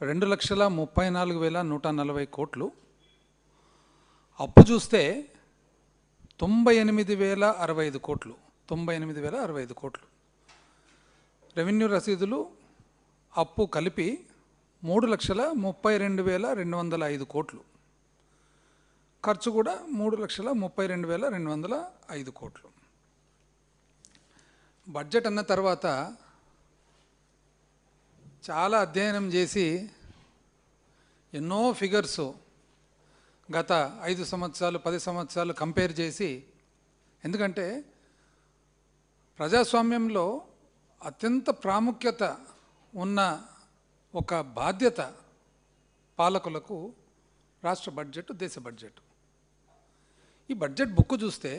2,34,140 కోట్లు. అప్పు చూస్తే 98,065 కోట్లు. 98,065 కోట్లు. రెవెన్యూ రసీదులు అప్పు కలిపి 3,32,205 కోట్లు. ఖర్చు కూడా 3,32,205 కోట్లు. బడ్జెట్ అన్న తర్వాత చాలా అధ్యయనం చేసి ఎన్నో ఫిగర్స్ గత 5 సంవత్సరాలు 10 సంవత్సరాలు కంపేర్ చేసి, ఎందుకంటే ప్రజాస్వామ్యంలో అత్యంత ప్రాముఖ్యత ఉన్న ఒక బాధ్యత పాలకులకు రాష్ట్ర బడ్జెట్, దేశ బడ్జెట్. ఈ బడ్జెట్ బుక్ చూస్తే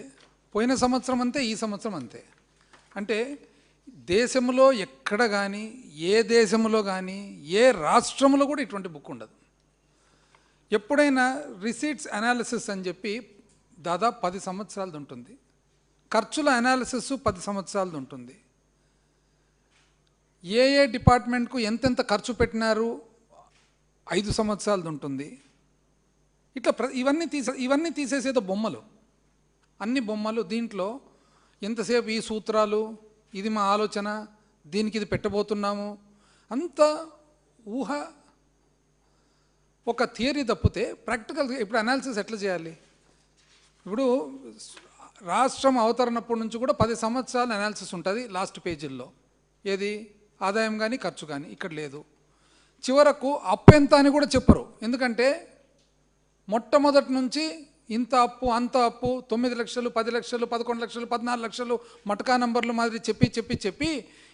పోయిన సంవత్సరం అంతే, ఈ సంవత్సరం అంతే. అంటే దేశంలో ఎక్కడ కానీ, ఏ దేశంలో కానీ, ఏ రాష్ట్రంలో కూడా ఇటువంటి బుక్ ఉండదు. ఎప్పుడైనా రిసీట్స్ అనాలిసిస్ అని చెప్పి దాదాపు 10 సంవత్సరాలది ఉంటుంది. ఖర్చుల అనాలిసిస్ 10 సంవత్సరాలది ఉంటుంది. ఏ డిపార్ట్మెంట్కు ఎంతెంత ఖర్చు పెట్టినారు 5 సంవత్సరాలది ఉంటుంది. ఇట్లా ఇవన్నీ తీసేసేదో బొమ్మలు, అన్ని బొమ్మలు. దీంట్లో ఎంతసేపు ఈ సూత్రాలు, ఇది మా ఆలోచన, దీనికి ఇది పెట్టబోతున్నాము, అంత ఊహ, ఒక థియరీ తప్పితే ప్రాక్టికల్. ఇప్పుడు అనాలిసిస్ ఎట్లా చేయాలి? ఇప్పుడు రాష్ట్రం అవతరణప్పటి నుంచి కూడా 10 సంవత్సరాల అనాలిసిస్ ఉంటుంది లాస్ట్ పేజీల్లో. ఏది? ఆదాయం కానీ ఖర్చు కానీ. ఇక్కడ లేదు. చివరకు అప్పు ఎంత అని కూడా చెప్పరు. ఎందుకంటే మొట్టమొదటి నుంచి ఇంత అప్పు, అంత అప్పు, 9 లక్షలు, 10 లక్షలు, 11 లక్షలు, 14 లక్షలు మటకా నంబర్లు మాదిరి చెప్పి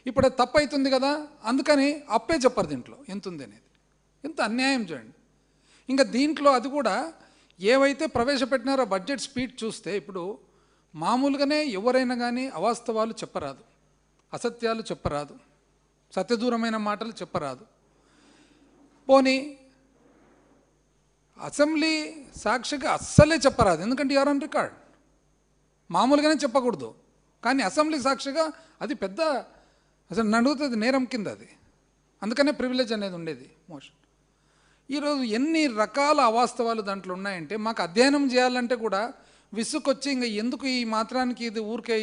ఇప్పుడు అది తప్పు అవుతుంది కదా, అందుకని అప్పే చెప్పరు దీంట్లో ఎంత ఉంది అనేది. ఎంత అన్యాయం చూడండి. ఇంకా దీంట్లో అది కూడా ఏవైతే ప్రవేశపెట్టినారో బడ్జెట్ స్పీడ్ చూస్తే, ఇప్పుడు మామూలుగానే ఎవరైనా కానీ అవాస్తవాలు చెప్పరాదు, అసత్యాలు చెప్పరాదు, సత్యదూరమైన మాటలు చెప్పరాదు. పోనీ అసెంబ్లీ సాక్షిగా అస్సలే చెప్పరాదు, ఎందుకంటే యూఆర్ ఆన్ రికార్డ్. మామూలుగానే చెప్పకూడదు, కానీ అసెంబ్లీ సాక్షిగా అది పెద్ద, అసలు నడుగుతుంది నేరం కింద అది. అందుకనే ప్రివిలేజ్ అనేది ఉండేది మోషన్. ఈరోజు ఎన్ని రకాల అవాస్తవాలు దాంట్లో ఉన్నాయంటే మాకు అధ్యయనం చేయాలంటే కూడా విసుకొచ్చి, ఇంకా ఎందుకు ఈ మాత్రానికి ఇది ఊరికే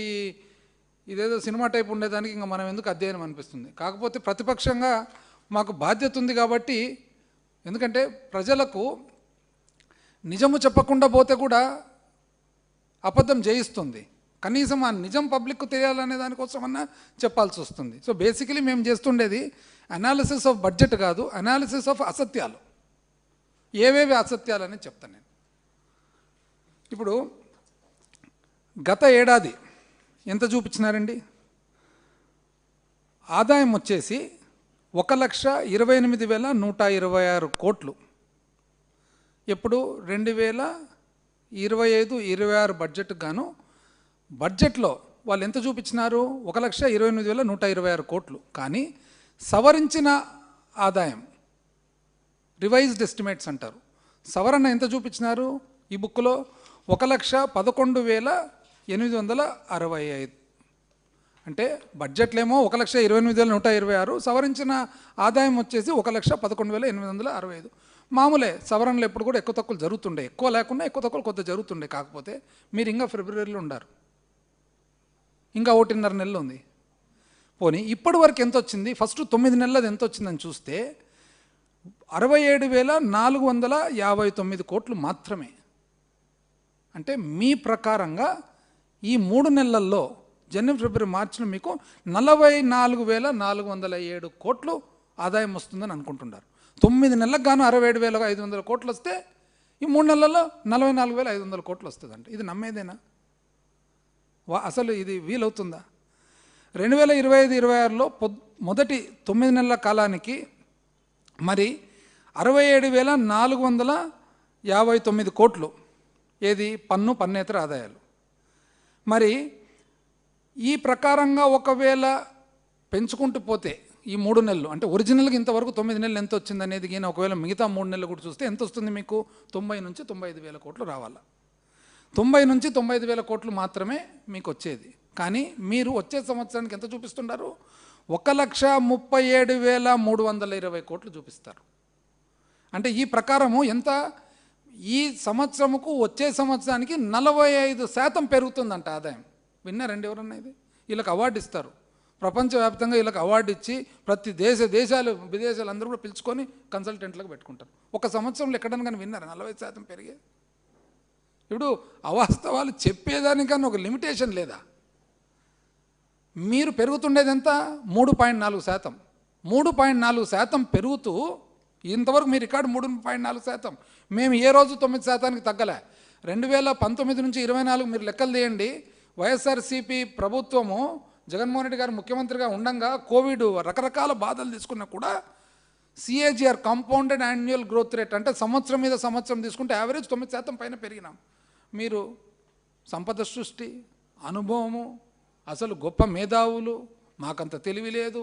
ఇదేదో సినిమా టైప్ ఉండేదానికి ఇంకా మనం ఎందుకు అధ్యయనం అనిపిస్తుంది. కాకపోతే ప్రతిపక్షంగా మాకు బాధ్యత ఉంది కాబట్టి, ఎందుకంటే ప్రజలకు నిజము చెప్పకుండా పోతే కూడా అబద్ధం చేయిస్తుంది. కనీసం ఆ నిజం పబ్లిక్కు తెలియాలనే దానికోసమన్నా చెప్పాల్సి వస్తుంది. సో బేసికలీ మేము చేస్తుండేది అనాలిసిస్ ఆఫ్ బడ్జెట్ కాదు, అనాలిసిస్ ఆఫ్ అసత్యాలు. ఏవేవి అసత్యాలని చెప్తాను నేను. ఇప్పుడు గత ఏడాది ఎంత చూపించినారండి? ఆదాయం వచ్చేసి 1,28,126 కోట్లు. ఎప్పుడు? 2025-26 బడ్జెట్కి గాను బడ్జెట్లో వాళ్ళు ఎంత చూపించినారు? 1,28,126 కోట్లు. కానీ సవరించిన ఆదాయం, రివైజ్డ్ ఎస్టిమేట్స్ అంటారు, సవరణ ఎంత చూపించినారు ఈ బుక్లో? 1,11,865. అంటే బడ్జెట్లో ఏమో 1,28,126, సవరించిన ఆదాయం వచ్చేసి 1,11,865. మామూలే, సవరణలు ఎప్పుడు కూడా ఎక్కువ తక్కువలు జరుగుతుండే, ఎక్కువ లేకుండా ఎక్కువ తక్కువలు కొద్దిగా జరుగుతుండే. కాకపోతే మీరు ఇంకా ఫిబ్రవరిలో ఉండారు, ఇంకా 1.5 నెలలు ఉంది. పోనీ ఇప్పటి వరకు ఎంత వచ్చింది? ఫస్ట్ 9 నెలలది ఎంత వచ్చిందని చూస్తే 67,459 కోట్లు మాత్రమే. అంటే మీ ప్రకారంగా ఈ 3 నెలల్లో, జనవరి, ఫిబ్రవరి, మార్చిలో మీకు 44,407 కోట్లు ఆదాయం వస్తుందని అనుకుంటున్నారు. 9 నెలలకు గాను 67,500 కోట్లు వస్తే ఈ 3 నెలల్లో 44,500 కోట్లు వస్తుందంటే ఇది నమ్మేదేనా? అసలు ఇది వీలవుతుందా? 2025-26లో మొదటి 9 నెలల కాలానికి మరి 67,459 కోట్లు. ఏది? పన్నేతర ఆదాయాలు. మరి ఈ ప్రకారంగా ఒకవేళ పెంచుకుంటూ పోతే ఈ 3 నెలలు, అంటే ఒరిజినల్గా ఇంతవరకు 9 నెలలు ఎంత వచ్చింది అనేది కానీ ఒకవేళ మిగతా 3 నెలలు కూడా చూస్తే ఎంత వస్తుంది మీకు? 90,000-95,000 కోట్లు రావాలా. 90,000-95,000 కోట్లు మాత్రమే మీకు వచ్చేది. కానీ మీరు వచ్చే సంవత్సరానికి ఎంత చూపిస్తున్నారు? 1,37,320 కోట్లు చూపిస్తారు. అంటే ఈ ప్రకారము ఎంత, ఈ సంవత్సరముకు వచ్చే సంవత్సరానికి 45% పెరుగుతుందంట ఆదాయం. విన్నారండి ఎవరన్నా? ఇది వీళ్ళకి అవార్డు ఇస్తారు, ప్రపంచవ్యాప్తంగా వీళ్ళకి అవార్డు ఇచ్చి ప్రతి దేశాలు విదేశాలు అందరూ కూడా పిలుచుకొని కన్సల్టెంట్లకు పెట్టుకుంటారు. ఒక సంవత్సరంలో ఎక్కడన్నా కానీ విన్నారు 40% పెరిగే? ఇప్పుడు అవాస్తవాలు చెప్పేదానికన్నా ఒక లిమిటేషన్ లేదా? మీరు పెరుగుతుండేది ఎంత? 3.4%. 3.4% పెరుగుతూ ఇంతవరకు మీ రికార్డు 3.4%. మేము ఏ రోజు 9%కి తగ్గలే. 2019 నుంచి 24 మీరు లెక్కలు తీయండి. వైఎస్ఆర్సీపీ ప్రభుత్వము జగన్మోహన్ రెడ్డి గారు ముఖ్యమంత్రిగా ఉండంగా కోవిడ్ రకరకాల బాధలు తీసుకున్నా కూడా CAGR compounded annual growth rate అంటే సంవత్సరం మీద సంవత్సరం తీసుకుంటే యావరేజ్ 9% పైన పెరిగినాం. మీరు సంపద సృష్టి, అనుభవము, అసలు గొప్ప మేధావులు, మాకంత తెలివి లేదు,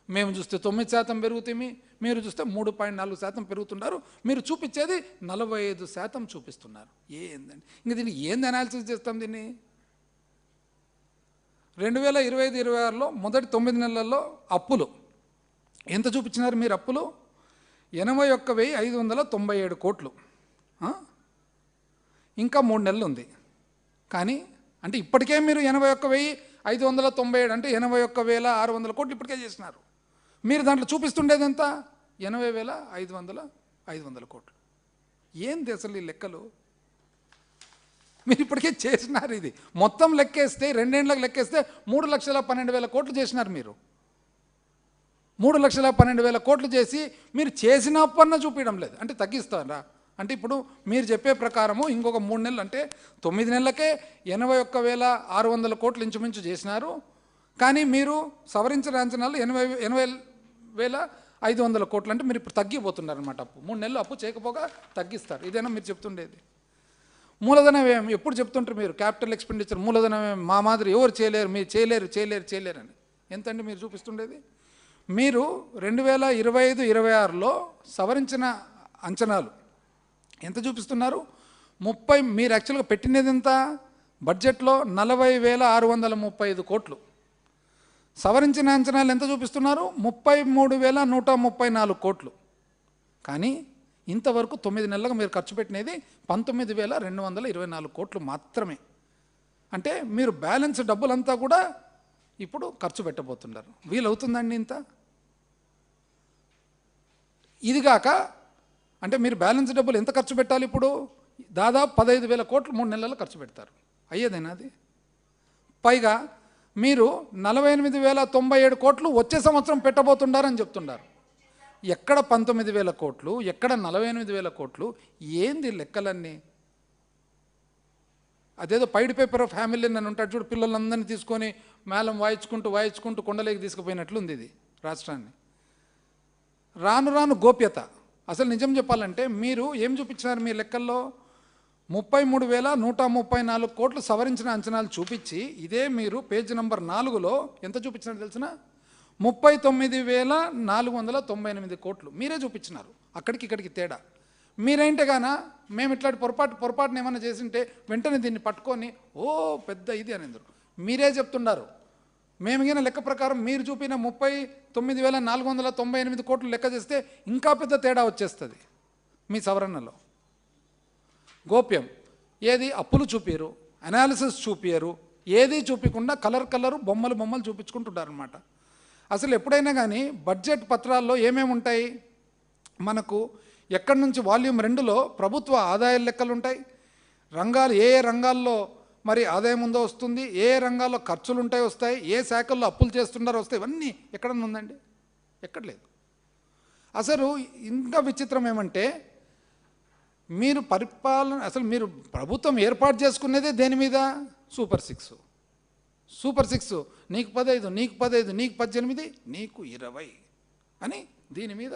మేము చూస్తే 9% పెరుగుతామి, మీరు చూస్తే 3.4% పెరుగుతున్నారు, మీరు చూపించేది 45% చూపిస్తున్నారు. ఏందండి ఇంక దీన్ని ఏంది అనాలిసిస్ చేస్తాం దీన్ని? 2025-26లో మొదటి 9 నెలల్లో అప్పులు ఎంత చూపించినారు మీరు? అప్పులు 81,597 కోట్లు. ఇంకా 3 నెలలు ఉంది కానీ, అంటే ఇప్పటికే మీరు 81,597 అంటే 81,600 కోట్లు ఇప్పటికే చేసినారు. మీరు దాంట్లో చూపిస్తుండేది ఎంత? 80,500 కోట్లు. ఏంది అసలు ఈ లెక్కలు? మీరు ఇప్పటికే చేసినారు. ఇది మొత్తం లెక్కేస్తే 2 ఏళ్ళకి లెక్కేస్తే 3,12,000 కోట్లు చేసినారు మీరు. 3,12,000 కోట్లు చేసి మీరు చేసిన అప్పన్న చూపించడం లేదు. అంటే తగ్గిస్తారా? అంటే ఇప్పుడు మీరు చెప్పే ప్రకారము ఇంకొక 3 నెలలు అంటే 9 నెలలకే 81,600 కోట్లు ఇంచుమించు చేసినారు. కానీ మీరు సవరించిన అంచనాలు 80,500 కోట్లు. అంటే మీరు ఇప్పుడు తగ్గిపోతున్నారు అనమాట. అప్పు 3 నెలలు అప్పు చేయకపోగా తగ్గిస్తారు. ఇదేనా మీరు చెప్తుండేది? మూలధన వ్యయం ఎప్పుడు చెప్తుంటారు మీరు? క్యాపిటల్ ఎక్స్పెండిచర్, మూలధన వ్యయం మా మాదిరి ఎవరు చేయలేరు, మీరు చేయలేరు అని ఎంతండి మీరు చూపిస్తుండేది? మీరు 2025-26లో సవరించిన అంచనాలు ఎంత చూపిస్తున్నారు? మీరు యాక్చువల్గా పెట్టినది ఎంత బడ్జెట్లో? 40,635 కోట్లు. సవరించిన అంచనాలు ఎంత చూపిస్తున్నారు? 33,134 కోట్లు. కానీ ఇంతవరకు 9 నెలలకు మీరు ఖర్చు పెట్టినది 19,224 కోట్లు మాత్రమే. అంటే మీరు బ్యాలెన్స్ డబ్బులంతా కూడా ఇప్పుడు ఖర్చు పెట్టబోతున్నారు. వీలవుతుందండి ఇంత? ఇదిగాక అంటే మీరు బ్యాలెన్స్ డబ్బులు ఎంత ఖర్చు పెట్టాలి ఇప్పుడు? దాదాపు 15,000 కోట్లు 3 నెలల్లో ఖర్చు పెడతారు. అయ్యేదేనా అది? పైగా మీరు 48,097 కోట్లు వచ్చే సంవత్సరం పెట్టబోతున్నారని చెప్తున్నారు. ఎక్కడ 19,000 కోట్లు, ఎక్కడ 48,000 కోట్లు? ఏంది లెక్కలన్నీ? అదేదో పైడ్ పేపర్ ఆఫ్ ఫ్యామిలీ అని ఉంటాడు చూడు, పిల్లలందరినీ తీసుకొని మేళం వాయించుకుంటూ కొండలేకి తీసుకుపోయినట్లుంది ఇది రాష్ట్రాన్ని. రాను రాను గోప్యత. అసలు నిజం చెప్పాలంటే మీరు ఏం చూపించినారు మీ లెక్కల్లో? 33,134 కోట్లు సవరించిన అంచనాలు చూపించి, ఇదే మీరు పేజ్ నెంబర్ 4లో ఎంత చూపించినారు తెలిసిన? 39,498 కోట్లు మీరే చూపించినారు. అక్కడికి ఇక్కడికి తేడా. మీరేంటే గాన మేము ఇట్లాంటి పొరపాటున ఏమైనా చేసింటే వెంటనే దీన్ని పట్టుకొని ఓ పెద్ద ఇది అనేందుకు మీరే చెప్తున్నారు. మేమిగిన లెక్క ప్రకారం మీరు చూపిన 39,498 కోట్లు లెక్క చేస్తే ఇంకా పెద్ద తేడా వచ్చేస్తుంది మీ సవరణలో. గోప్యం. ఏది అప్పులు చూపారు, అనాలిసిస్ చూపారు, ఏది చూపించకుండా కలరు బొమ్మలు చూపించుకుంటుంటారనమాట. అసలు ఎప్పుడైనా కానీ బడ్జెట్ పత్రాల్లో ఏమేమి ఉంటాయి మనకు? ఎక్కడి నుంచి వాల్యూమ్ 2లో ప్రభుత్వ ఆదాయ లెక్కలు ఉంటాయి. రంగాలు ఏ రంగాల్లో మరి ఆదాయం ఉందో వస్తుంది, ఏ రంగాల్లో ఖర్చులు ఉంటాయి వస్తాయి, ఏ శాఖల్లో అప్పులు చేస్తున్నారో వస్తాయి. ఇవన్నీ ఎక్కడన్నా ఉందండి? ఎక్కడ లేదు. అసలు ఇంకా విచిత్రం ఏమంటే మీరు పరిపాలన, అసలు మీరు ప్రభుత్వం ఏర్పాటు చేసుకునేదే దేని మీద? సూపర్ 6. నీకు 15, నీకు 15, నీకు 18, నీకు 20 అని దీని మీద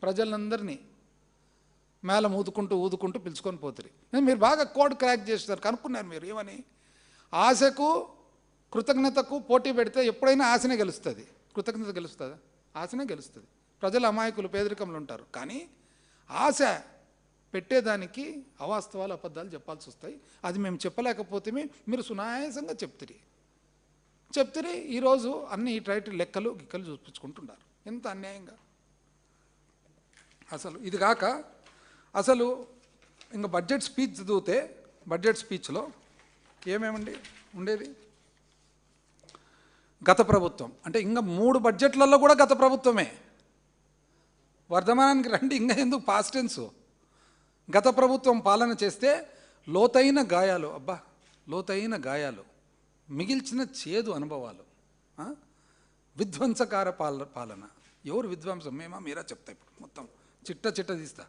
ప్రజలందరినీ మేళం ఊదుకుంటూ పిలుచుకొని పోతారు. మీరు బాగా కోడ్ క్రాక్ చేస్తారు. కనుక్కున్నారు మీరు ఏమని? ఆశకు కృతజ్ఞతకు పోటీ పెడితే ఎప్పుడైనా ఆశనే గెలుస్తుంది, కృతజ్ఞత గెలుస్తుందా? ఆశనే గెలుస్తుంది. ప్రజలు అమాయకులు, పేదరికంలో ఉంటారు. కానీ ఆశ పెట్టేదానికి అవాస్తవాలు, అబద్ధాలు చెప్పాల్సి వస్తాయి. అది మేము చెప్పలేకపోతే మీరు సునాయాసంగా చెప్తిరి. ఈరోజు అన్ని ఇటు లెక్కలు గిక్కలు చూపించుకుంటున్నారు. ఎంత అన్యాయంగా! అసలు ఇది కాక అసలు ఇంకా బడ్జెట్ స్పీచ్ చదివితే బడ్జెట్ స్పీచ్లో ఏమేమండి ఉండేది? గత ప్రభుత్వం అంటే ఇంకా 3 బడ్జెట్లలో కూడా గత ప్రభుత్వమే. వర్ధమానానికి రండి, ఇంకా ఎందుకు పాస్ట్ టెన్స్? గత ప్రభుత్వం పాలన చేస్తే లోతైన గాయాలు, లోతైన గాయాలు, మిగిల్చిన చేదు అనుభవాలు, విధ్వంసకార పాలన. ఎవరు విధ్వంసం? మేమా మీరా? చెప్తా ఇప్పుడు మొత్తం చిట్ట తీస్తా.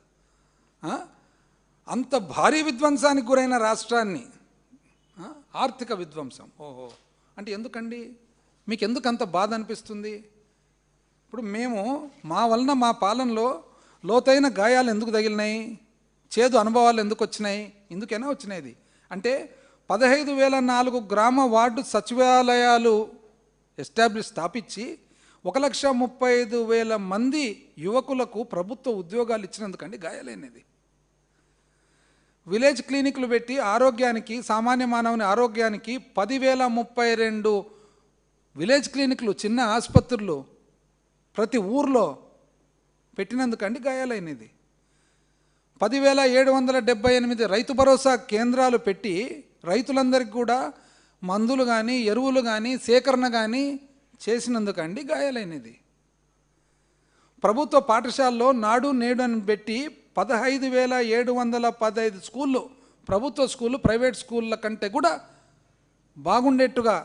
అంత భారీ విధ్వంసానికి గురైన రాష్ట్రాన్ని ఆర్థిక విధ్వంసం. ఓహో అంటే ఎందుకండి? మీకు ఎందుకు అంత బాధ అనిపిస్తుంది? ఇప్పుడు మేము మా వలన మా పాలనలో లోతైన గాయాలు ఎందుకు తగిలినాయి, చేదు అనుభవాలు ఎందుకు వచ్చినాయి, ఎందుకైనా వచ్చినాయి అంటే 15,004 గ్రామ వార్డు సచివాలయాలు స్థాపించి 1,35,000 మంది యువకులకు ప్రభుత్వ ఉద్యోగాలు ఇచ్చినందుకండి గాయాలైనది. విలేజ్ క్లినిక్లు పెట్టి ఆరోగ్యానికి, సామాన్య మానవుని ఆరోగ్యానికి 10,032 విలేజ్ క్లినిక్లు, చిన్న ఆసుపత్రులు ప్రతి ఊర్లో పెట్టినందుకండి గాయాలైనది. 10,778 రైతు భరోసా కేంద్రాలు పెట్టి రైతులందరికీ కూడా మందులు కానీ ఎరువులు కానీ సేకరణ కానీ చేసినందుకండి గాయాలైనది. ప్రభుత్వ పాఠశాలలో నాడు నేడు అని పెట్టి 15,715 స్కూళ్ళు, ప్రభుత్వ స్కూళ్ళు ప్రైవేట్ స్కూళ్ళ కంటే కూడా బాగుండేట్టుగా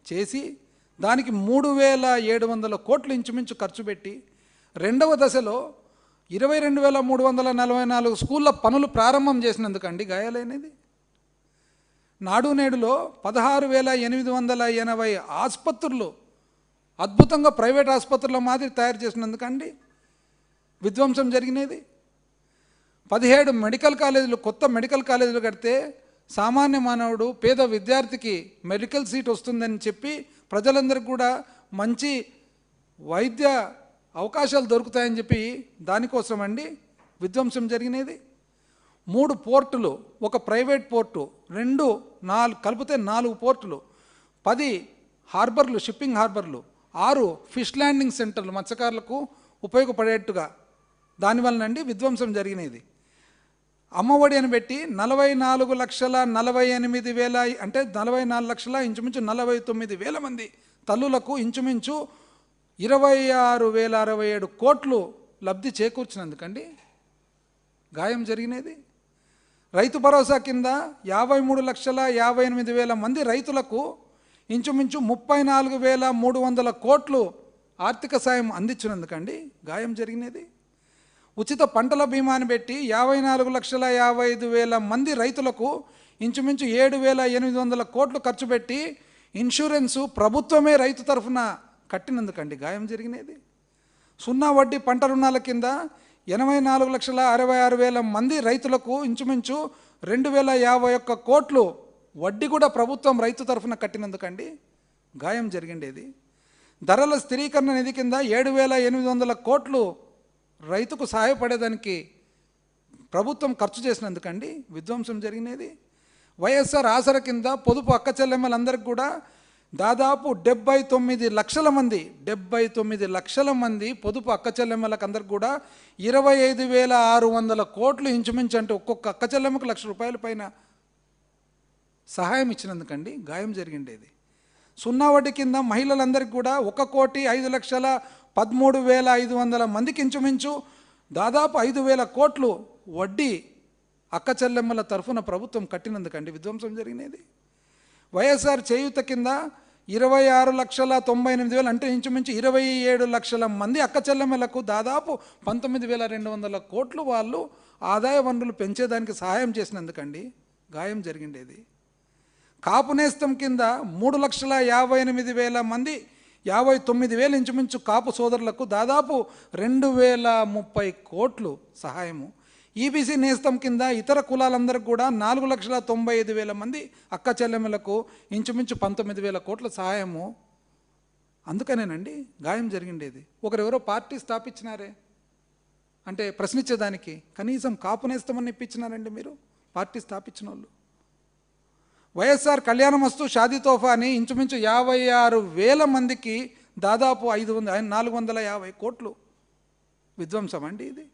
చేసి దానికి 3,700 కోట్లు ఇంచుమించు ఖర్చు పెట్టి రెండవ దశలో 22,344 స్కూళ్ళ పనులు ప్రారంభం చేసినందుకండి గాయాలైనది. నాడు నేడులో 16,880 ఆసుపత్రులు అద్భుతంగా ప్రైవేట్ ఆసుపత్రుల మాదిరి తయారు చేసినందుకండి విధ్వంసం జరిగినది. 17 మెడికల్ కాలేజీలు, కొత్త మెడికల్ కాలేజీలు కడితే సామాన్య మానవుడు పేద విద్యార్థికి మెడికల్ సీట్ వస్తుందని చెప్పి ప్రజలందరికీ కూడా మంచి వైద్య అవకాశాలు దొరుకుతాయని చెప్పి దానికోసం అండి విధ్వంసం జరిగినది. 3 పోర్టులు, ఒక ప్రైవేట్ పోర్టు, 4 కలిపితే 4 పోర్టులు, 10 హార్బర్లు, షిప్పింగ్ హార్బర్లు, 6 ఫిష్ ల్యాండింగ్ సెంటర్లు మత్స్యకారులకు ఉపయోగపడేట్టుగా దానివల్లనండి విధ్వంసం జరిగినది. అమ్మఒడి అని పెట్టి 44,48,000 అంటే 44 లక్షల ఇంచుమించు 49,000 మంది తల్లులకు ఇంచుమించు 26,067 కోట్లు లబ్ధి చేకూర్చినందుకండి గాయం జరిగినది. రైతు భరోసా కింద 53,58,000 మంది రైతులకు ఇంచుమించు 34,300 కోట్లు ఆర్థిక సాయం అందించినందుకండి గాయం జరిగినది. ఉచిత పంటల బీమాని పెట్టి 54,55,000 మంది రైతులకు ఇంచుమించు 7,800 కోట్లు ఖర్చు పెట్టి ఇన్సూరెన్సు ప్రభుత్వమే రైతు తరఫున కట్టినందుకండి గాయం జరిగినది. 0 వడ్డీ పంట రుణాల కింద 84,66,000 మంది రైతులకు ఇంచుమించు 2,051 కోట్లు వడ్డీ కూడా ప్రభుత్వం రైతు తరఫున కట్టినందుకండి గాయం జరిగిండేది. ధరల స్థిరీకరణ నిధి కింద 7,800 కోట్లు రైతుకు సహాయపడేదానికి ప్రభుత్వం ఖర్చు చేసినందుకండి విధ్వంసం జరిగినది. వైఎస్ఆర్ ఆసరా కింద పొదుపు అక్క చెల్లెమ్మలందరికీ కూడా దాదాపు 79 లక్షల మంది పొదుపు అక్క చెల్లెమ్మలకు అందరికి కూడా 25,600 కోట్లు ఇంచుమించు అంటే ఒక్కొక్క అక్క చెల్లెమ్మకు ₹1,00,000 పైన సహాయం ఇచ్చినందుకండి గాయం జరిగిండేది. 0 వడ్డీ కింద మహిళలందరికీ కూడా 1,05,13,500 మందికి ఇంచుమించు దాదాపు 5,000 కోట్లు వడ్డీ అక్క చెల్లెమ్మల తరఫున ప్రభుత్వం కట్టినందుకండి విధ్వంసం జరిగినది. వైఎస్ఆర్ చేయూత కింద 26,98,000 అంటే ఇంచుమించు 27 లక్షల మంది అక్క చెల్లెమ్మలకు దాదాపు 19,200 కోట్లు వాళ్ళు ఆదాయ వనరులు పెంచేదానికి సహాయం చేసినందుకండి గాయం జరిగిండేది. కాపు నేస్తం కింద 3,58,000 మంది 59,000 ఇంచుమించు కాపు సోదరులకు దాదాపు 2,030 కోట్లు సహాయము. ఈబీసీ నేస్తం కింద ఇతర కులాలందరికీ కూడా 4,95,000 మంది అక్క చెల్లెమ్మలకు ఇంచుమించు 19,000 కోట్ల సహాయము. అందుకనేనండి గాయం జరిగిండేది. ఒకరెవరో పార్టీ స్థాపించినారే అంటే ప్రశ్నించేదానికి కనీసం కాపు నేస్తమని ఇప్పించినారండి మీరు పార్టీ స్థాపించిన వాళ్ళు. వైఎస్ఆర్ కళ్యాణమస్తు షాదీ తోఫా అని ఇంచుమించు 56,000 మందికి దాదాపు 450 కోట్లు విధ్వంసం అండి ఇది.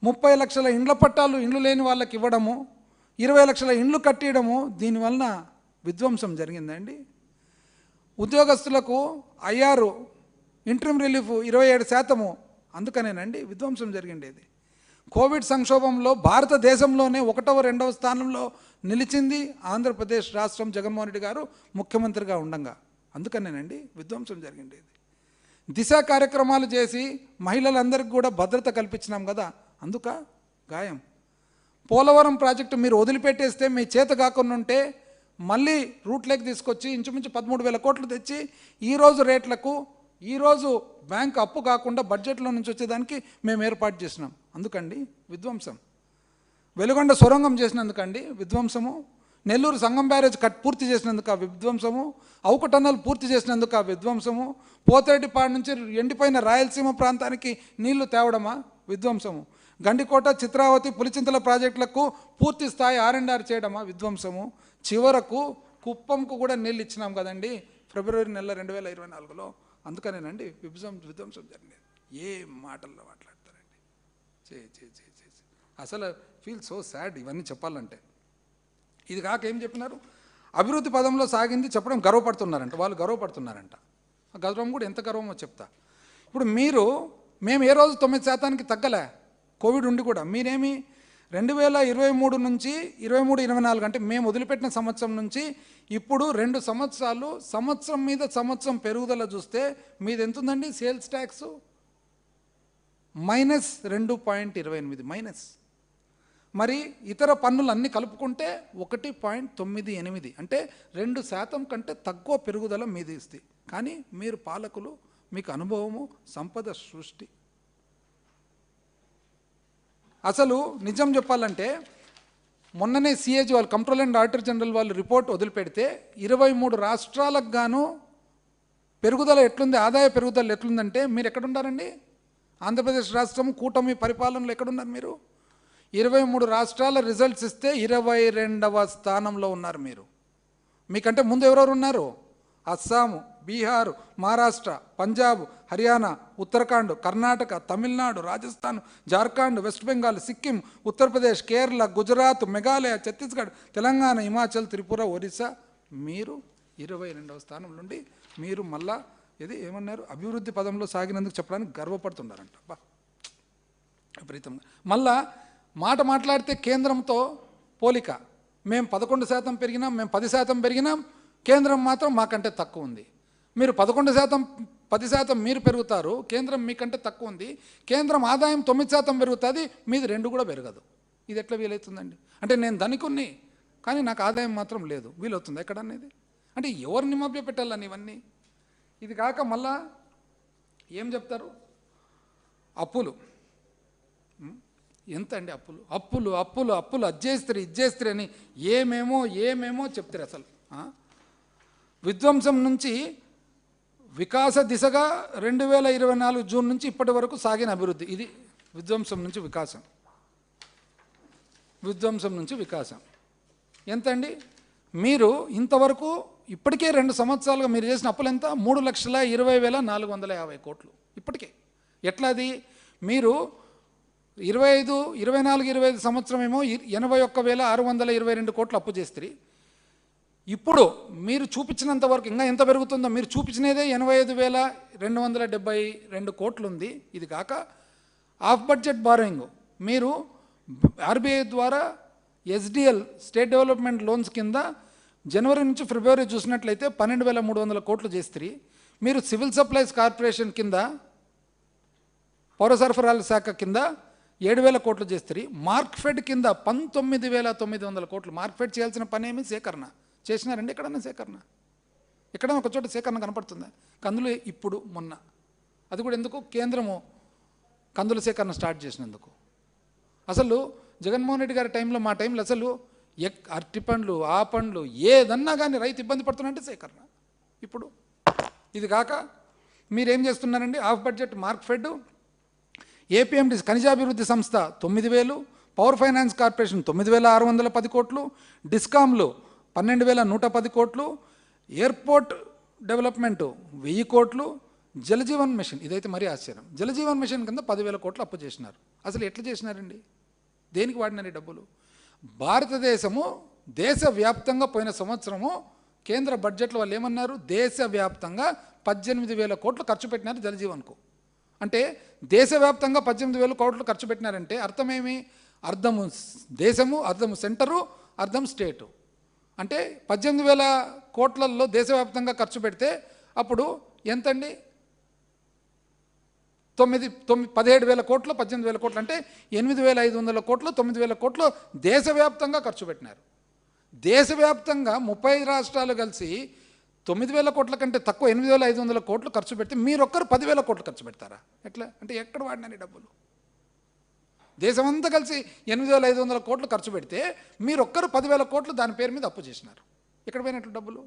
30 లక్షల ఇండ్ల పట్టాలు ఇండ్లు లేని వాళ్ళకి ఇవ్వడము, 20 లక్షల ఇండ్లు కట్టియడము, దీనివలన విధ్వంసం జరిగిందండి. ఉద్యోగస్తులకు ఐఆర్ ఇంటరిమ్ రిలీఫ్ 27%, అందుకనేనండి విధ్వంసం జరిగిండేది. కోవిడ్ సంక్షోభంలో భారతదేశంలోనే 1వ 2వ స్థానంలో నిలిచింది ఆంధ్రప్రదేశ్ రాష్ట్రం జగన్మోహన్ రెడ్డి గారు ముఖ్యమంత్రిగా ఉండంగా, అందుకనేనండి విధ్వంసం జరిగిండేది. దిశ కార్యక్రమాలు చేసి మహిళలందరికీ కూడా భద్రత కల్పించినాం కదా, అందుక గాయం. పోలవరం ప్రాజెక్టు మీరు వదిలిపెట్టేస్తే మీ చేత కాకుండా ఉంటే మళ్ళీ రూట్లోకి తీసుకొచ్చి ఇంచుమించు 13,000 కోట్లు తెచ్చి ఈరోజు రేట్లకు ఈరోజు బ్యాంక్ అప్పు కాకుండా బడ్జెట్లో నుంచి వచ్చేదానికి మేము ఏర్పాటు చేసినాం, అందుకండి విధ్వంసం. వెలుగొండ సొరంగం చేసినందుకండి విధ్వంసము, నెల్లూరు సంగం బ్యారేజ్ పూర్తి చేసినందుకు ఆ విధ్వంసము, అవుకు టన్నల్ పూర్తి చేసినందుకు ఆ విధ్వంసము, పోతేటిపాడు నుంచి ఎండిపోయిన రాయలసీమ ప్రాంతానికి నీళ్లు తేవడమా విధ్వంసము, గండికోట చిత్రావతి పులిచింతల ప్రాజెక్టులకు పూర్తి స్థాయి R&R చేయడమా విధ్వంసము, చివరకు కుప్పంకు కూడా నీళ్ళు ఇచ్చినాం కదండి ఫిబ్రవరి నెల 2024లో, అందుకనేనండి విధ్వంసం జరిగింది. ఏ మాటల్లో మాట్లాడతారండి, అసలు ఫీల్ సో సాడ్ ఇవన్నీ చెప్పాలంటే. ఇది కాక ఏం చెప్పినారు, అభివృద్ధి పదంలో సాగింది చెప్పడం గర్వపడుతున్నారంట, వాళ్ళు గర్వపడుతున్నారంట. ఆ గర్వం కూడా ఎంత గర్వమో చెప్తా. ఇప్పుడు మేము ఏ రోజు 9% తగ్గలే కోవిడ్ ఉండి కూడా, మీరేమి 2023 నుంచి 23-24 అంటే మేము వదిలిపెట్టిన సంవత్సరం నుంచి ఇప్పుడు 2 సంవత్సరాలు, సంవత్సరం మీద సంవత్సరం పెరుగుదల చూస్తే మీది ఎంత ఉందండి, సేల్స్ ట్యాక్స్ -2.28 మైనస్. మరి ఇతర పన్నులు అన్నీ కలుపుకుంటే 1.98 అంటే 2% కంటే తక్కువ పెరుగుదల మీది ఇస్తే. కానీ మీరు పాలకులు, మీకు అనుభవము, సంపద సృష్టి. అసలు నిజం చెప్పాలంటే మొన్ననే సిఏజీ వాళ్ళు కంట్రోలర్ అండ్ ఆడిటర్ జనరల్ వాళ్ళు రిపోర్ట్ వదిలిపెడితే 23 రాష్ట్రాలకు గాను పెరుగుదల ఎట్లుంది, ఆదాయ పెరుగుదల ఎట్లుందంటే మీరు ఎక్కడున్నారండి? ఆంధ్రప్రదేశ్ రాష్ట్రం కూటమి పరిపాలనలో ఎక్కడున్నారు మీరు? 23 రాష్ట్రాల రిజల్ట్స్ ఇస్తే 22వ స్థానంలో ఉన్నారు మీరు. మీకంటే ముందు ఎవరెవరు ఉన్నారు? అస్సాము, బీహారు, మహారాష్ట్ర, పంజాబ్, హర్యానా, ఉత్తరాఖండ్, కర్ణాటక, తమిళనాడు, రాజస్థాన్, జార్ఖండ్, వెస్ట్ బెంగాల్, సిక్కిం, ఉత్తరప్రదేశ్, కేరళ, గుజరాత్, మేఘాలయ, ఛత్తీస్గఢ్, తెలంగాణ, హిమాచల్, త్రిపుర, ఒరిస్సా. మీరు 22వ స్థానం నుండి మీరు మళ్ళా ఇది ఏమన్నారు, అభివృద్ధి పదంలో సాగినందుకు చెప్పడానికి గర్వపడుతున్నారంట. బా విపరీతంగా. మళ్ళా మాట మాట్లాడితే కేంద్రంతో పోలిక, మేము 11% పెరిగినాం, మేము 10% పెరిగినాం, కేంద్రం మాత్రం మాకంటే తక్కువ ఉంది. మీరు 11%, 10% మీరు పెరుగుతారు, కేంద్రం మీకంటే తక్కువ ఉంది. కేంద్రం ఆదాయం 9% పెరుగుతుంది, మీది 2 కూడా పెరగదు. ఇది ఎట్లా వీలవుతుందండి? అంటే నేను ధనికుణ్ణి కానీ నాకు ఆదాయం మాత్రం లేదు, వీలవుతుంది ఎక్కడనేది? అంటే ఎవరిని మభ్య పెట్టాలని ఇవన్నీ? ఇది కాక మళ్ళా ఏం చెప్తారు, అప్పులు. ఎంత అండి అప్పులు, అప్పులు అప్పులు అప్పులు, అజ్జేస్త్రి అని ఏమేమో చెప్తారు. అసలు విధ్వంసం నుంచి వికాస దిశగా 2024 జూన్ నుంచి ఇప్పటి వరకు సాగిన అభివృద్ధి, ఇది విధ్వంసం నుంచి వికాసం. విధ్వంసం నుంచి వికాసం ఎంత అండి? మీరు ఇంతవరకు ఇప్పటికే 2 సంవత్సరాలుగా మీరు చేసిన అప్పులు ఎంత? 3,20,450 కోట్లు ఇప్పటికే. ఎట్లాది? మీరు 24-25 సంవత్సరం ఏమో 81,622 కోట్లు అప్పు చేస్తారు. ఇప్పుడు మీరు చూపించినంత వరకు ఇంకా ఎంత పెరుగుతుందో, మీరు చూపించినదే 85,272 కోట్లు ఉంది. ఇది కాక ఆఫ్ బడ్జెట్ బారోయింగ్ మీరు ఆర్బీఐ ద్వారా SDL స్టేట్ డెవలప్మెంట్ లోన్స్ కింద జనవరి నుంచి ఫిబ్రవరి చూసినట్లయితే 12,300 కోట్లు చేస్తారు. మీరు సివిల్ సప్లైస్ కార్పొరేషన్ కింద, పౌర సరఫరాల శాఖ కింద 7,000 కోట్లు చేస్తారు. మార్క్ఫెడ్ కింద 19,900 కోట్లు. మార్క్ఫెడ్ చేయాల్సిన పని ఏమి? సేకరణ చేసినారండి? ఎక్కడన్నా సేకరణ? ఎక్కడన్నా ఒక చోట సేకరణ కనపడుతుందా? కందులు ఇప్పుడు మొన్న, అది కూడా ఎందుకు? కేంద్రము కందుల సేకరణ స్టార్ట్ చేసినందుకు. అసలు జగన్మోహన్ రెడ్డి గారి టైంలో, మా టైంలో అసలు అరటి పండ్లు, ఆ పండ్లు ఏదన్నా కానీ రైతు ఇబ్బంది పడుతున్నారంటే సేకరణ. ఇప్పుడు ఇది కాక మీరేం చేస్తున్నారండి? ఆఫ్ బడ్జెట్ మార్క్ఫెడ్, ఏపీఎండి ఖనిజాభివృద్ధి సంస్థ 9,000, పవర్ ఫైనాన్స్ కార్పొరేషన్ 9,610 కోట్లు, డిస్కామ్లు 12,110 కోట్లు, ఎయిర్పోర్ట్ డెవలప్మెంటు 1,000 కోట్లు, జలజీవన్ మిషన్ ఇదైతే మరీ ఆశ్చర్యం. జలజీవన్ మిషన్ కింద 10,000 కోట్లు అప్పు చేసినారు. అసలు ఎట్లా చేసినారండి? దేనికి వాడినారు ఈ డబ్బులు? భారతదేశము దేశవ్యాప్తంగా పోయిన సంవత్సరము కేంద్ర బడ్జెట్లో వాళ్ళు ఏమన్నారు? దేశవ్యాప్తంగా 18,000 కోట్లు ఖర్చు పెట్టినారు జలజీవన్కు. అంటే దేశవ్యాప్తంగా 18,000 కోట్లు ఖర్చు పెట్టినారంటే అర్థమేమి? అర్థము దేశము, అర్థము సెంటరు, అర్థం స్టేటు. అంటే 18,000 కోట్లలో దేశవ్యాప్తంగా ఖర్చు పెడితే అప్పుడు ఎంతండి? 17,000 కోట్లు, 18,000 కోట్లు అంటే 8,500 కోట్లు, 9,000 కోట్లు దేశవ్యాప్తంగా ఖర్చు పెట్టినారు. దేశవ్యాప్తంగా 35 రాష్ట్రాలు కలిసి 9,000 కోట్ల కంటే తక్కువ 8,500 కోట్లు ఖర్చు పెడితే మీరొక్కరు 10,000 కోట్లు ఖర్చు పెడతారా? ఎట్లా? అంటే ఎక్కడ వాడినారు డబ్బులు? దేశమంతా కలిసి 8,500 కోట్లు ఖర్చు పెడితే మీరొక్కరు 10,000 కోట్లు దాని పేరు మీద అప్పు చేసినారు. ఎక్కడ పోయినట్లు డబ్బులు?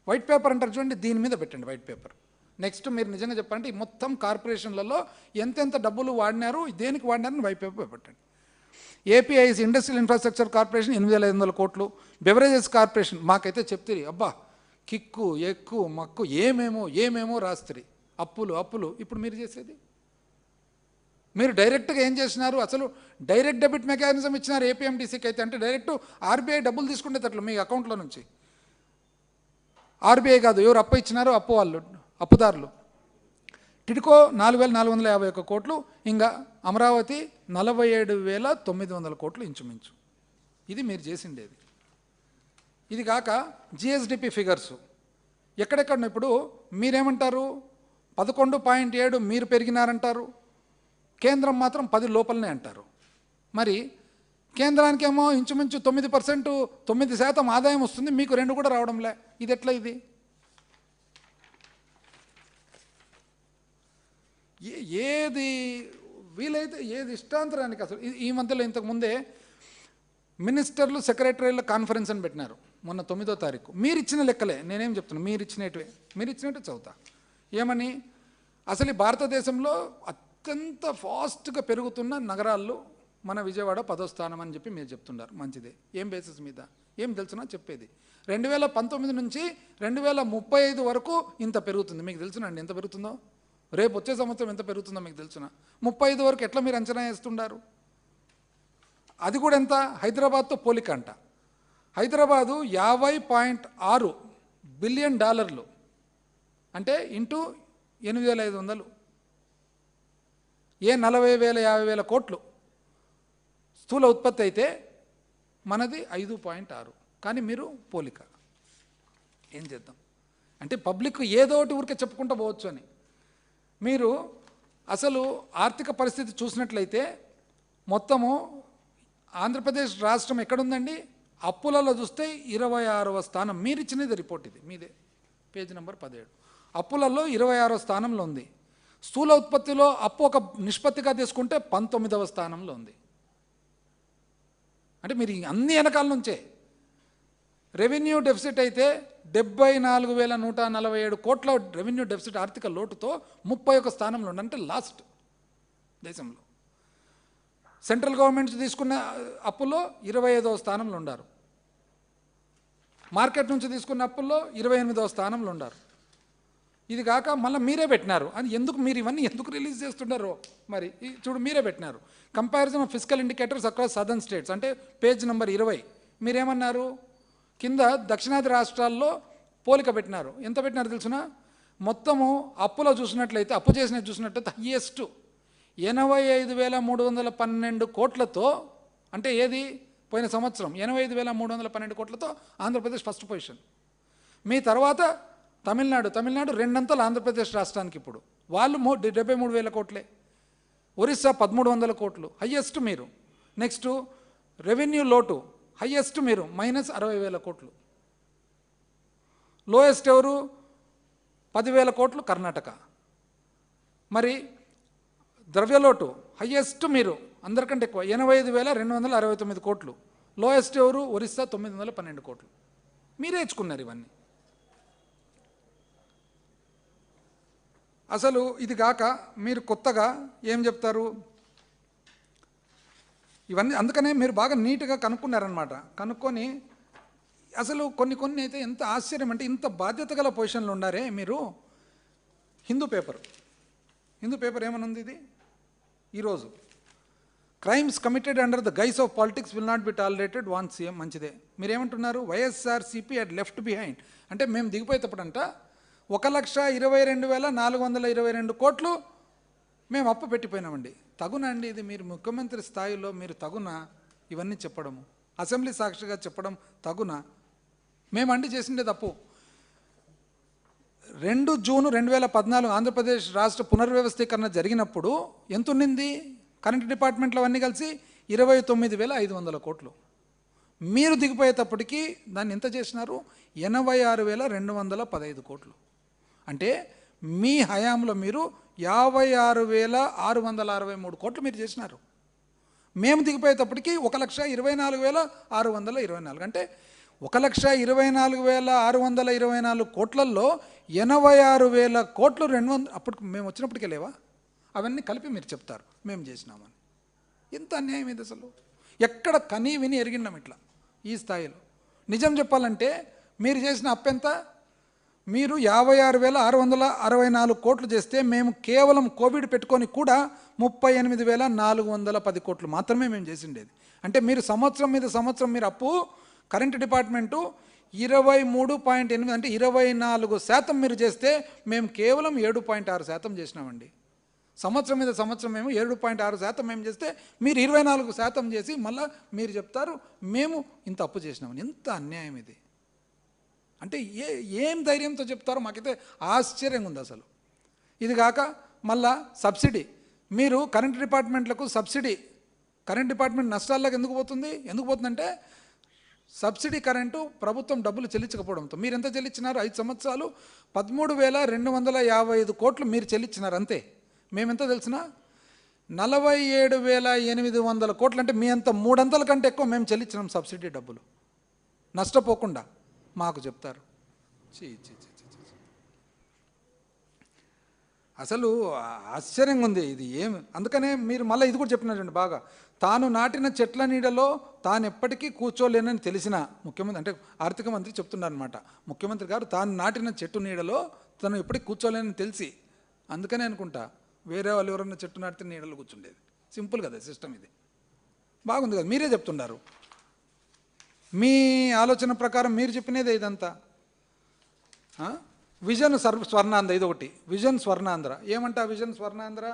వైట్ పేపర్ అంటారు చూడండి, దీని మీద పెట్టండి వైట్ పేపర్. నెక్స్ట్ మీరు నిజంగా చెప్పాలంటే ఈ మొత్తం కార్పొరేషన్లలో ఎంతెంత డబ్బులు వాడినారు, దేనికి వాడినారని వైట్ పేపర్ పెట్టండి. ఏపీఐసి ఇండస్ట్రియల్ ఇన్ఫ్రాస్ట్రక్చర్ కార్పొరేషన్ 8,500 కోట్లు. బెవరేజెస్ కార్పొరేషన్ మాకైతే చెప్తిరి, అబ్బా కిక్కు ఎక్కు మక్కు ఏమేమో రాస్తిరి, అప్పులు. ఇప్పుడు మీరు చేసేది, మీరు డైరెక్ట్గా ఏం చేసినారు? అసలు డైరెక్ట్ డెబిట్ మెకానిజం ఇచ్చినారు ఏపీఎండిసికి అయితే. అంటే డైరెక్ట్ ఆర్బీఐ డబ్బులు తీసుకునేటట్లు మీ అకౌంట్లో నుంచి. ఆర్బీఐ కాదు, ఎవరు అప్పు ఇచ్చినారో అప్పుదారులు. టిడ్కో 4,451 కోట్లు, ఇంకా అమరావతి 47,900 కోట్లు ఇంచుమించు. ఇది మీరు చేసిండేది. ఇది కాక జిఎస్డిపి ఫిగర్స్ ఎక్కడెక్కడ ఇప్పుడు మీరేమంటారు? 11.7 మీరు పెరిగినారంటారు, కేంద్రం మాత్రం 10 లోపలనే అంటారు. మరి కేంద్రానికేమో ఇంచుమించు 9%, 9% ఆదాయం వస్తుంది, మీకు 2 కూడా రావడంలే. ఇది ఎట్లా? ఇది ఏది వీలైతే ఏది ఇష్టాంతరానికి. అసలు ఈ మధ్యలో ఇంతకుముందే మినిస్టర్లు సెక్రటరీల కాన్ఫరెన్స్ అని పెట్టినారు మొన్న 9వ తారీఖు. మీరు ఇచ్చిన లెక్కలే నేనేం చెప్తున్నాను, మీరు ఇచ్చినట్టు చదువుతా. ఏమని? అసలు ఈ భారతదేశంలో అత్యంత ఫాస్ట్గా పెరుగుతున్న నగరాల్లో మన విజయవాడ 10వ స్థానం అని చెప్పి మీరు చెప్తున్నారు. మంచిదే. ఏం బేసిస్ మీద? ఏం తెలుసునా చెప్పేది? 2019 నుంచి 2035 వరకు ఇంత పెరుగుతుంది. మీకు తెలుసునండి ఎంత పెరుగుతుందో? రేపు వచ్చే సంవత్సరం ఎంత పెరుగుతుందో మీకు తెలుసునా? 35 వరకు ఎట్లా మీరు అంచనా వేస్తున్నారు? అది కూడా ఎంత? హైదరాబాద్తో పోలిక అంట. హైదరాబాదు 50.6 బిలియన్ డాలర్లు అంటే ఇంటూ 8,500, ఏ 40,000 50,000 కోట్లు స్థూల ఉత్పత్తి అయితే మనది 5.6. కానీ మీరు పోలిక. ఏం చేద్దాం? అంటే పబ్లిక్ ఏదో ఒకటి ఊరికే చెప్పుకుంటూ పోవచ్చు అని. మీరు అసలు ఆర్థిక పరిస్థితి చూసినట్లయితే మొత్తము ఆంధ్రప్రదేశ్ రాష్ట్రం ఎక్కడుందండి? అప్పులలో చూస్తే 26వ స్థానం. మీరు ఇచ్చినది రిపోర్ట్, ఇది మీదే, పేజ్ నెంబర్ 17. అప్పులలో 26వ స్థానంలో ఉంది. స్థూల ఉత్పత్తిలో అప్పు ఒక నిష్పత్తిగా తీసుకుంటే 19వ స్థానంలో ఉంది. అంటే మీరు అన్ని వెనకాల నుంచే. రెవెన్యూ డెఫిసిట్ అయితే 74,147 కోట్ల రెవెన్యూ డెఫిసిట్ ఆర్థిక లోటుతో 31వ స్థానంలో ఉంది. అంటే లాస్ట్ దేశంలో. సెంట్రల్ గవర్నమెంట్ తీసుకున్న అప్పుల్లో 25వ స్థానంలో ఉన్నారు. మార్కెట్ నుంచి తీసుకున్న అప్పుల్లో 28వ స్థానంలో ఉన్నారు. ఇది కాక మళ్ళీ మీరే పెట్టినారు. అది ఎందుకు మీరు ఇవన్నీ ఎందుకు రిలీజ్ చేస్తున్నారో మరి చూడు, మీరే పెట్టినారు. Comparison of physical indicators across southern states అంటే పేజ్ నెంబర్ 20. మీరేమన్నారు? కింద దక్షిణాది రాష్ట్రాల్లో పోలిక పెట్టినారు. ఎంత పెట్టినారు తెలుసునా? మొత్తము అప్పులో చూసినట్లయితే, అప్పు చేసినట్టు చూసినట్లయితే హయ్యెస్ట్ 85,312 కోట్లతో, అంటే ఏది పోయిన సంవత్సరం 85,312 కోట్లతో ఆంధ్రప్రదేశ్ ఫస్ట్ పొజిషన్. మీ తర్వాత తమిళనాడు రెండంతలు ఆంధ్రప్రదేశ్ రాష్ట్రానికి. ఇప్పుడు వాళ్ళు 73,000 కోట్లే. ఒరిస్సా 1,300 కోట్లు హయ్యెస్ట్ మీరు. నెక్స్ట్ రెవెన్యూ లోటు హయ్యెస్ట్ మీరు -60,000 కోట్లు. లోయెస్ట్ ఎవరు? 10,000 కోట్లు కర్ణాటక. మరి ద్రవ్యలోటు హయ్యెస్ట్ మీరు, అందరికంటే ఎక్కువ 85,269 కోట్లు. లోయెస్ట్ ఎవరు? ఒరిస్సా 912 కోట్లు. మీరే ఇచ్చుకున్నారు ఇవన్నీ. అసలు ఇది కాక మీరు కొత్తగా ఏం చెప్తారు? ఇవన్నీ అందుకనే మీరు బాగా నీట్గా కనుక్కున్నారనమాట. కనుక్కొని అసలు కొన్ని అయితే ఎంత ఆశ్చర్యం అంటే, ఇంత బాధ్యత గల పొజిషన్లో ఉన్నారే మీరు. హిందూ పేపర్ ఏమనుంది ఇది ఈరోజు, crimes committed under the guise of politics will not be tolerated warn CM. మంచిదే. మీరేమంటున్నారు, వైఎస్ఆర్సీపీ అట్ లెఫ్ట్ బిహైండ్ అంటే మేము దిగిపోయేటప్పుడంట 1,22,422 కోట్లు మేము అప్పు పెట్టిపోయినామండి. తగునా అండి ఇది? మీరు ముఖ్యమంత్రి స్థాయిలో మీరు తగునా ఇవన్నీ చెప్పడము, అసెంబ్లీ సాక్షిగా చెప్పడం తగునా? మేమండి చేసిండే తప్పు. 2 జూన్ 2014 ఆంధ్రప్రదేశ్ రాష్ట్ర పునర్వ్యవస్థీకరణ జరిగినప్పుడు ఎంత ఉన్నింది కరెంట్ డిపార్ట్మెంట్లో అవన్నీ కలిసి 29,500 కోట్లు. మీరు దిగిపోయేటప్పటికి దాన్ని ఎంత చేసినారు, 86,215 కోట్లు. అంటే మీ హయాంలో మీరు 56,663 కోట్లు మీరు చేసినారు. మేము దిగిపోయేటప్పటికి 1,24,624 అంటే 1,24,624 కోట్లలో 86,000 కోట్లు 200 అప్పుడు మేము వచ్చినప్పటికే లేవా? అవన్నీ కలిపి మీరు చెప్తారు మేము చేసినామని. ఎంత అన్యాయం ఇది అసలు! ఎక్కడ కనీ విని ఎరిగినాం ఇట్లా ఈ స్థాయిలో. నిజం చెప్పాలంటే మీరు చేసిన అప్పెంత? మీరు 56,664 కోట్లు చేస్తే మేము కేవలం కోవిడ్ పెట్టుకొని కూడా 38,410 కోట్లు మాత్రమే మేము చేసిండేది. అంటే మీరు సంవత్సరం మీద సంవత్సరం మీరు అప్పు కరెంట్ డిపార్ట్మెంటు 23.8 అంటే 24% మీరు చేస్తే మేము కేవలం 7.6% చేసినామండి. సంవత్సరం మీద సంవత్సరం మేము 7.6% మేము చేస్తే మీరు 24% చేసి మళ్ళీ మీరు చెప్తారు మేము ఇంత అప్పు చేసినామని. ఎంత అన్యాయం ఇది! అంటే ఏం ధైర్యంతో చెప్తారో మాకైతే ఆశ్చర్యంగా ఉంది అసలు. ఇది కాక మళ్ళా సబ్సిడీ, మీరు కరెంట్ డిపార్ట్మెంట్లకు సబ్సిడీ, కరెంట్ డిపార్ట్మెంట్ నష్టాల్లోకి ఎందుకు పోతుందంటే సబ్సిడీ కరెంటు ప్రభుత్వం డబ్బులు చెల్లించకపోవడంతో. మీరు ఎంత చెల్లించినారు? 5 సంవత్సరాలు 13,255 కోట్లు మీరు చెల్లించినారు అంతే. మేమెంత తెలిసిన 47,800 కోట్లు. అంటే మీ అంత 300 కంటే ఎక్కువ మేము చెల్లించినాం సబ్సిడీ డబ్బులు నష్టపోకుండా. మాకు చెప్తారు అసలు ఆశ్చర్యంగా ఉంది ఇది. ఏమి అందుకనే మీరు మళ్ళీ ఇది కూడా చెప్పినారండి బాగా, తాను నాటిన చెట్ల నీడలో తాను ఎప్పటికీ కూర్చోలేనని తెలిసిన ముఖ్యమంత్రి, అంటే ఆర్థిక మంత్రి చెప్తున్నారనమాట. ముఖ్యమంత్రి గారు తాను నాటిన చెట్టు నీడలో తను ఎప్పటికీ కూర్చోలేనని తెలిసి, అందుకనే అనుకుంటా వేరే వాళ్ళు ఎవరన్నా చెట్టు నాటితే నీడలో కూర్చుండేది. సింపుల్ కదా సిస్టమ్ ఇది. బాగుంది కదా, మీరే చెప్తున్నారు. మీ ఆలోచన ప్రకారం మీరు చెప్పినదే ఇదంతా. విజన్ స్వర్ణాంధ్ర ఇది ఒకటి, విజన్ స్వర్ణాంధ్ర. ఏమంటా విజన్ స్వర్ణాంధ్ర?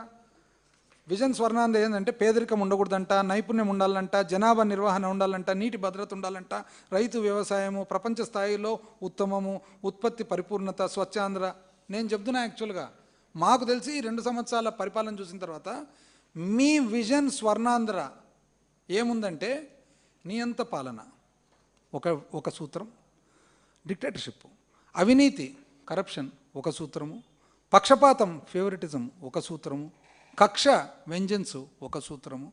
విజన్ స్వర్ణాంధ్ర ఏంటంటే పేదరికం ఉండకూడదంట, నైపుణ్యం ఉండాలంట, జనాభా నిర్వహణ ఉండాలంట, నీటి భద్రత ఉండాలంట, రైతు వ్యవసాయము ప్రపంచ స్థాయిలో ఉత్తమము, ఉత్పత్తి పరిపూర్ణత, స్వచ్ఛాంధ్ర. నేను చెప్తున్నా యాక్చువల్గా మాకు తెలిసి 2 సంవత్సరాల పరిపాలన చూసిన తర్వాత మీ విజన్ స్వర్ణాంధ్ర ఏముందంటే నియంత పాలన ఒక సూత్రం, డిక్టేటర్షిప్, అవినీతి కరప్షన్ ఒక సూత్రము, పక్షపాతం ఫేవరెటిజం ఒక సూత్రము, కక్ష వెంజన్స్ ఒక సూత్రము,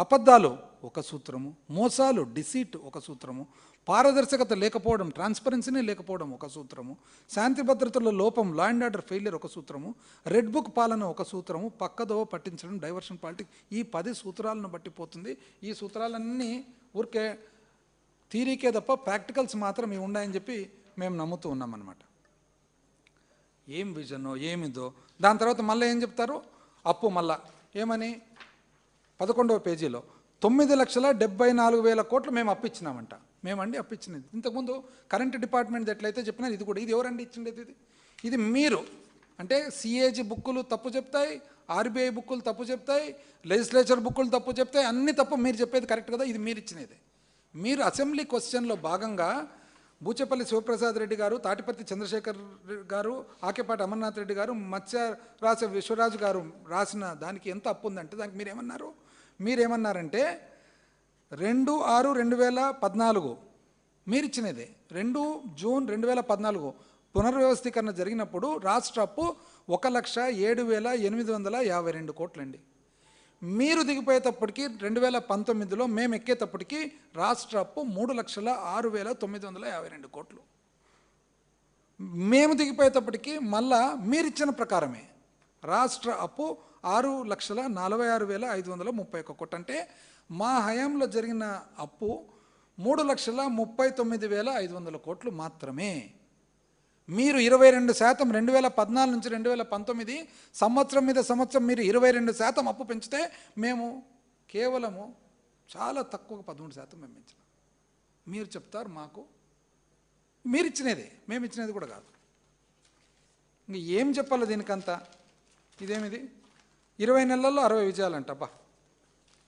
అబద్ధాలు ఒక సూత్రము, మోసాలు డిసీట్ ఒక సూత్రము, పారదర్శకత లేకపోవడం ట్రాన్స్పరెన్సీనే లేకపోవడం ఒక సూత్రము, శాంతి భద్రతల లోపం లా అండ్ ఆర్డర్ ఫెయిలియర్ ఒక సూత్రము, రెడ్ బుక్ పాలన ఒక సూత్రము, పక్కదోవ పట్టించడం డైవర్షన్ పాలిటిక్స్. ఈ 10 సూత్రాలను బట్టిపోతుంది. ఈ సూత్రాలన్నీ ఊరికే థీరీకే తప్ప ప్రాక్టికల్స్ మాత్రం ఇవి ఉన్నాయని చెప్పి మేము నమ్ముతూ ఉన్నామన్నమాట. ఏం విజనో ఏమిదో. దాని తర్వాత మళ్ళీ ఏం చెప్తారు, అప్పు మళ్ళా ఏమని 11వ పేజీలో 9,74,000 కోట్లు మేము అప్పిచ్చినామంట. మేమండి అప్పిచ్చినది. ఇంతకుముందు కరెంట్ డిపార్ట్మెంట్ ఎట్లయితే చెప్పినా ఇది కూడా, ఇది ఎవరండి ఇచ్చిండేది? ఇది మీరు. అంటే సిఏజీ బుక్కులు తప్పు చెప్తాయి, ఆర్బీఐ బుక్కులు తప్పు చెప్తాయి, లెజిస్లేచర్ బుక్కులు తప్పు చెప్తాయి, అన్నీ తప్పు. మీరు చెప్పేది కరెక్ట్ కదా, ఇది మీరు ఇచ్చినది. మీరు అసెంబ్లీ క్వశ్చన్లో భాగంగా బూచేపల్లి శివప్రసాద్ రెడ్డి గారు, తాటిపర్తి చంద్రశేఖర్ గారు, ఆకేపాటి అమర్నాథ్ రెడ్డి గారు, మత్స్యరాజ విశ్వరాజు గారు రాసిన దానికి ఎంత అప్పు ఉందంటే దానికి మీరేమన్నారంటే 2/6/2014 మీరు ఇచ్చినదే. 2 జూన్ 2014 పునర్వ్యవస్థీకరణ జరిగినప్పుడు రాష్ట్ర అప్పు 1,07,852 కోట్లండి. మీరు దిగిపోయేటప్పటికి 2019లో మేము ఎక్కేటప్పటికి రాష్ట్ర అప్పు 3,06,952 కోట్లు. మేము దిగిపోయేటప్పటికి మళ్ళా మీరిచ్చిన ప్రకారమే రాష్ట్ర అప్పు 6,46,531 కోట్లు. అంటే మా హయాంలో జరిగిన అప్పు 3,39,500 కోట్లు మాత్రమే. మీరు 22% 2014 నుంచి 2019 సంవత్సరం మీద సంవత్సరం మీరు 22% అప్పు పెంచితే మేము కేవలము చాలా తక్కువ 13% మేము పెంచినాం. మీరు చెప్తారు మాకు మీరు ఇచ్చినదే, మేము ఇచ్చినది కూడా కాదు. ఇంక ఏం చెప్పాలి దీనికంతా? ఇదేమిది 20 నెలల్లో 60 విజయాలు అంటబ్బా,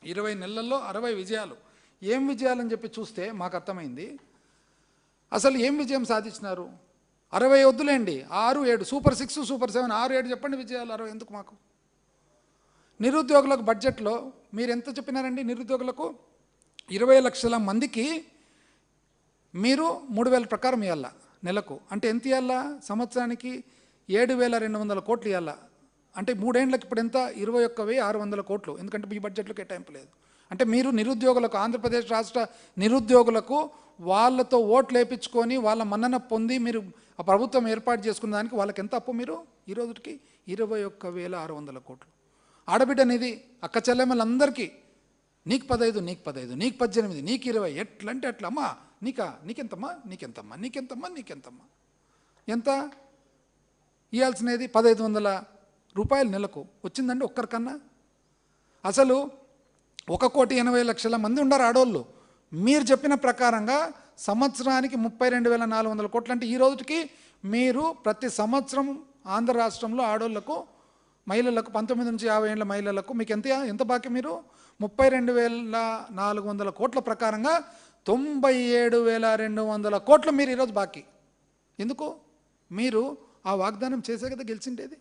20 నెలల్లో 60 విజయాలు. ఏం విజయాలని చెప్పి చూస్తే మాకు అర్థమైంది అసలు ఏం విజయం సాధించినారు. 60 వద్దులేండి, 6, 7 సూపర్ 6 సూపర్ 7 6, 7 చెప్పండి విజయాలు. 60 ఎందుకు మాకు? నిరుద్యోగులకు బడ్జెట్లో మీరు ఎంత చెప్పినారండి? నిరుద్యోగులకు 20 లక్షల మందికి మీరు 3,000 ప్రకారం ఇవ్వాల నెలకు. అంటే ఎంత ఇవ్వాలా? సంవత్సరానికి 7,200 కోట్లు ఇవ్వాల. అంటే 3 ఏళ్ళకి ఇప్పుడు ఎంత? 21,600 కోట్లు. ఎందుకంటే ఈ బడ్జెట్లో కేటాయింపు లేదు. అంటే మీరు నిరుద్యోగులకు, ఆంధ్రప్రదేశ్ రాష్ట్ర నిరుద్యోగులకు వాళ్ళతో ఓట్లు వేయించుకొని వాళ్ళ మన్నన పొంది మీరు ఆ ప్రభుత్వం ఏర్పాటు చేసుకున్న దానికి వాళ్ళకి ఎంత అప్పు మీరు ఈ రోజుకి? 21,600 కోట్లు. ఆడబిడ్డ నిధి అక్క చెల్లెమ్మలందరికీ నీకు 15, నీకు 15, నీకు 18, నీకు 20 ఎట్లంటే అట్లా. అమ్మా నీకెంతమ్మా, నీకెంతమ్మా, నీకెంతమ్మా, నీకెంతమ్మా, ఎంత ఇవ్వాల్సినది? 1,500 రూపాయలు నెలకు వచ్చిందండి ఒక్కరికన్నా? అసలు 1,80,00,000 మంది ఉన్నారు ఆడోళ్ళు. మీరు చెప్పిన ప్రకారంగా సంవత్సరానికి 32,400 కోట్లు. అంటే ఈ రోజుకి మీరు ప్రతి సంవత్సరం ఆంధ్ర రాష్ట్రంలో ఆడోళ్లకు, మహిళలకు 19 నుంచి 50 ఏళ్ళ మహిళలకు మీకు ఎంత బాకీ? మీరు 32,400 కోట్ల ప్రకారంగా 97,200 కోట్లు మీరు ఈరోజు బాకీ. ఎందుకు? మీరు ఆ వాగ్దానం చేసే కదా గెలిచిండేది.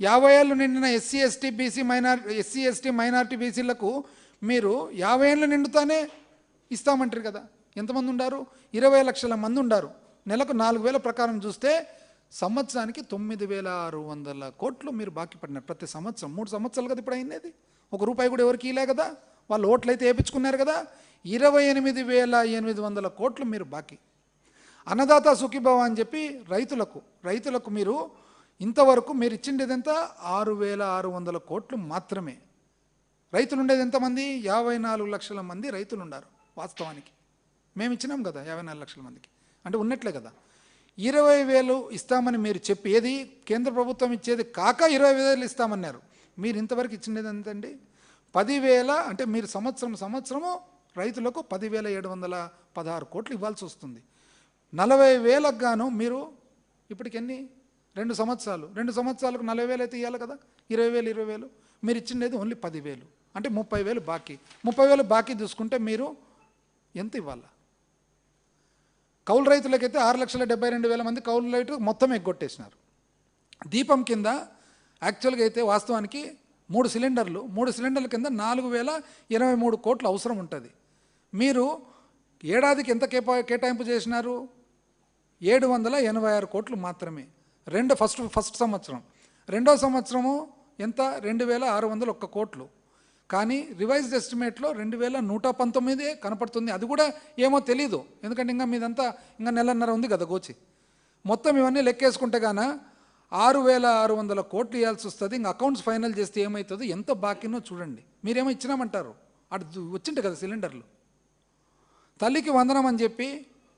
50 ఏళ్ళు నిండిన ఎస్సీ ఎస్టీ మైనారిటీ బీసీలకు మీరు 50 ఏళ్ళు నిండుతానే ఇస్తామంటారు కదా. ఎంతమంది ఉన్నారు? 20 లక్షల మంది ఉన్నారు. నెలకు 4,000 ప్రకారం చూస్తే సంవత్సరానికి 9,600 కోట్లు మీరు బాకీ పడినారు ప్రతి సంవత్సరం. 3 సంవత్సరాలు కదా ఇప్పుడు అయింది. ₹1 కూడా ఎవరికి ఇలే కదా, వాళ్ళు ఓట్లు అయితే వేయించుకున్నారు కదా. 28,800 కోట్లు మీరు బాకీ. అన్నదాత సుఖీభవ అని చెప్పి రైతులకు మీరు ఇంతవరకు మీరు ఇచ్చిండేది ఎంత? 6,600 కోట్లు మాత్రమే. రైతులు ఉండేది ఎంతమంది? 54 లక్షల మంది రైతులు ఉన్నారు వాస్తవానికి. మేము ఇచ్చినాం కదా 54 లక్షల మందికి, అంటే ఉన్నట్లే కదా. 20,000 ఇస్తామని మీరు చెప్పి, ఏది కేంద్ర ప్రభుత్వం ఇచ్చేది కాక 20,000 ఇస్తామన్నారు. మీరు ఇంతవరకు ఇచ్చిండేది ఎంతండి? 10,000. అంటే మీరు సంవత్సరము రైతులకు 10,716 కోట్లు ఇవ్వాల్సి వస్తుంది. 40,000కు గాను మీరు ఇప్పటికి ఎన్ని? 2 సంవత్సరాలు. 2 సంవత్సరాలకు 40,000 అయితే ఇవ్వాలి కదా. 20,000 మీరు ఇచ్చిండేది ఓన్లీ 10,000. అంటే 30,000 బాకీ. 30,000 బాకీ చూసుకుంటే మీరు ఎంత ఇవ్వాలా? కౌలు రైతులకైతే 6,72,000 మంది కౌలు రైతు మొత్తం ఎగ్గొట్టేసినారు. దీపం కింద యాక్చువల్గా అయితే వాస్తవానికి 3 సిలిండర్ల కింద 4,023 కోట్లు అవసరం ఉంటుంది. మీరు ఏడాదికి ఎంత కేటాయింపు చేసినారు? 786 కోట్లు మాత్రమే. ఫస్ట్ సంవత్సరం. రెండో సంవత్సరము ఎంత? 2,601 కోట్లు. కానీ రివైజ్డ్ ఎస్టిమేట్లో 2,119 కనపడుతుంది. అది కూడా ఏమో తెలీదు, ఎందుకంటే ఇంకా మీదంతా ఇంకా నెలన్నర ఉంది కదా గోచి. మొత్తం ఇవన్నీ లెక్కేసుకుంటే గాన 6,600 కోట్లు ఇవ్వాల్సి వస్తుంది. ఇంకా అకౌంట్స్ ఫైనల్ చేస్తే ఏమవుతుందో, ఎంత బాకీనో చూడండి. మీరేమో ఇచ్చినామంటారు, అటు వచ్చింటే కదా సిలిండర్లు. తల్లికి వందనం అని చెప్పి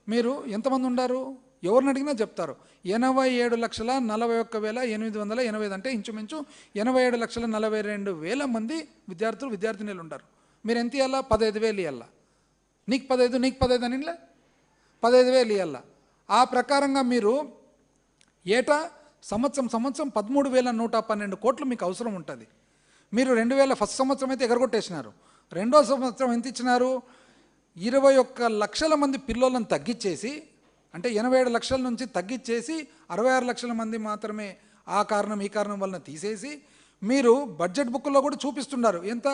మీరు ఎంతమంది ఉన్నారు? ఎవరిని అడిగినా చెప్తారు 87,41,885. అంటే ఇంచుమించు 87,42,000 మంది విద్యార్థినులు ఉంటారు. మీరు ఎంత ఇవ్వాలా? 15,000 ఇవ్వాలా. నీకు 15 అని 15,000 ఇవ్వాలా. ఆ ప్రకారంగా మీరు ఏటా సంవత్సరం 13,112 కోట్లు మీకు అవసరం ఉంటుంది. మీరు 2000 ఫస్ట్ సంవత్సరం అయితే ఎగరగొట్టేసినారు. రెండో సంవత్సరం ఎంత ఇచ్చినారు? 21 లక్షల మంది పిల్లలను తగ్గించేసి, అంటే 87 లక్షల నుంచి తగ్గించేసి 66 లక్షల మంది మాత్రమే ఆ కారణం ఈ కారణం వలన తీసేసి మీరు బడ్జెట్ బుక్లో కూడా చూపిస్తున్నారు. ఎంత?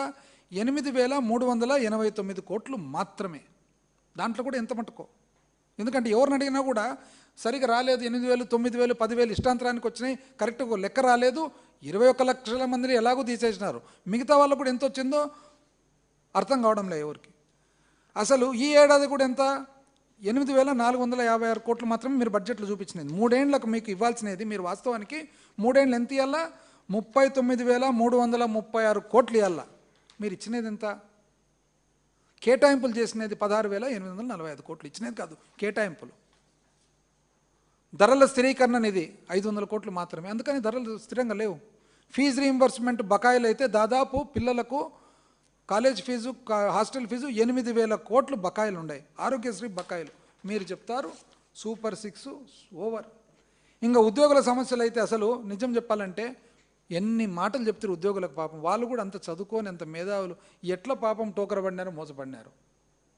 8,389 కోట్లు మాత్రమే. దాంట్లో కూడా ఎంత మట్టుకో, ఎందుకంటే ఎవరిని అడిగినా కూడా సరిగా రాలేదు. 8,000, 9,000, 10,000 ఇష్టాంతరానికి వచ్చినాయి. కరెక్ట్గా లెక్క రాలేదు. 21 లక్షల మందిని ఎలాగో తీసేసినారు. మిగతా వాళ్ళకు కూడా ఎంత వచ్చిందో అర్థం కావడం లేదు ఎవరికి. అసలు ఈ ఏడాది కూడా ఎంత? 8,456 కోట్లు మాత్రమే మీరు బడ్జెట్లో చూపించినది. 3 ఏళ్ళకు మీకు ఇవ్వాల్సినది మీరు వాస్తవానికి 3 ఏళ్ళు ఎంత ఇవ్వాలా? 39,336 కోట్లు ఇవ్వాలా. మీరు ఇచ్చినది ఎంత? కేటాయింపులు చేసినది 16,845 కోట్లు ఇచ్చినది కాదు, కేటాయింపులు. ధరల స్థిరీకరణ నిధి 500 కోట్లు మాత్రమే, అందుకని ధరలు స్థిరంగా లేవు. ఫీజు రీయింబర్స్మెంట్ బకాయిలు అయితే దాదాపు పిల్లలకు కాలేజ్ ఫీజు, హాస్టల్ ఫీజు 8,000 కోట్లు బకాయిలు ఉన్నాయి. ఆరోగ్యశ్రీ బకాయిలు మీరు చెప్తారు సూపర్ 6 ఓవర్. ఇంకా ఉద్యోగుల సమస్యలు అయితే అసలు నిజం చెప్పాలంటే ఎన్ని మాటలు చెప్తారు ఉద్యోగులకు. పాపం వాళ్ళు కూడా అంత చదువుకొని అంత మేధావులు ఎట్లా పాపం టోకరబడినారు, మోసపడినారు.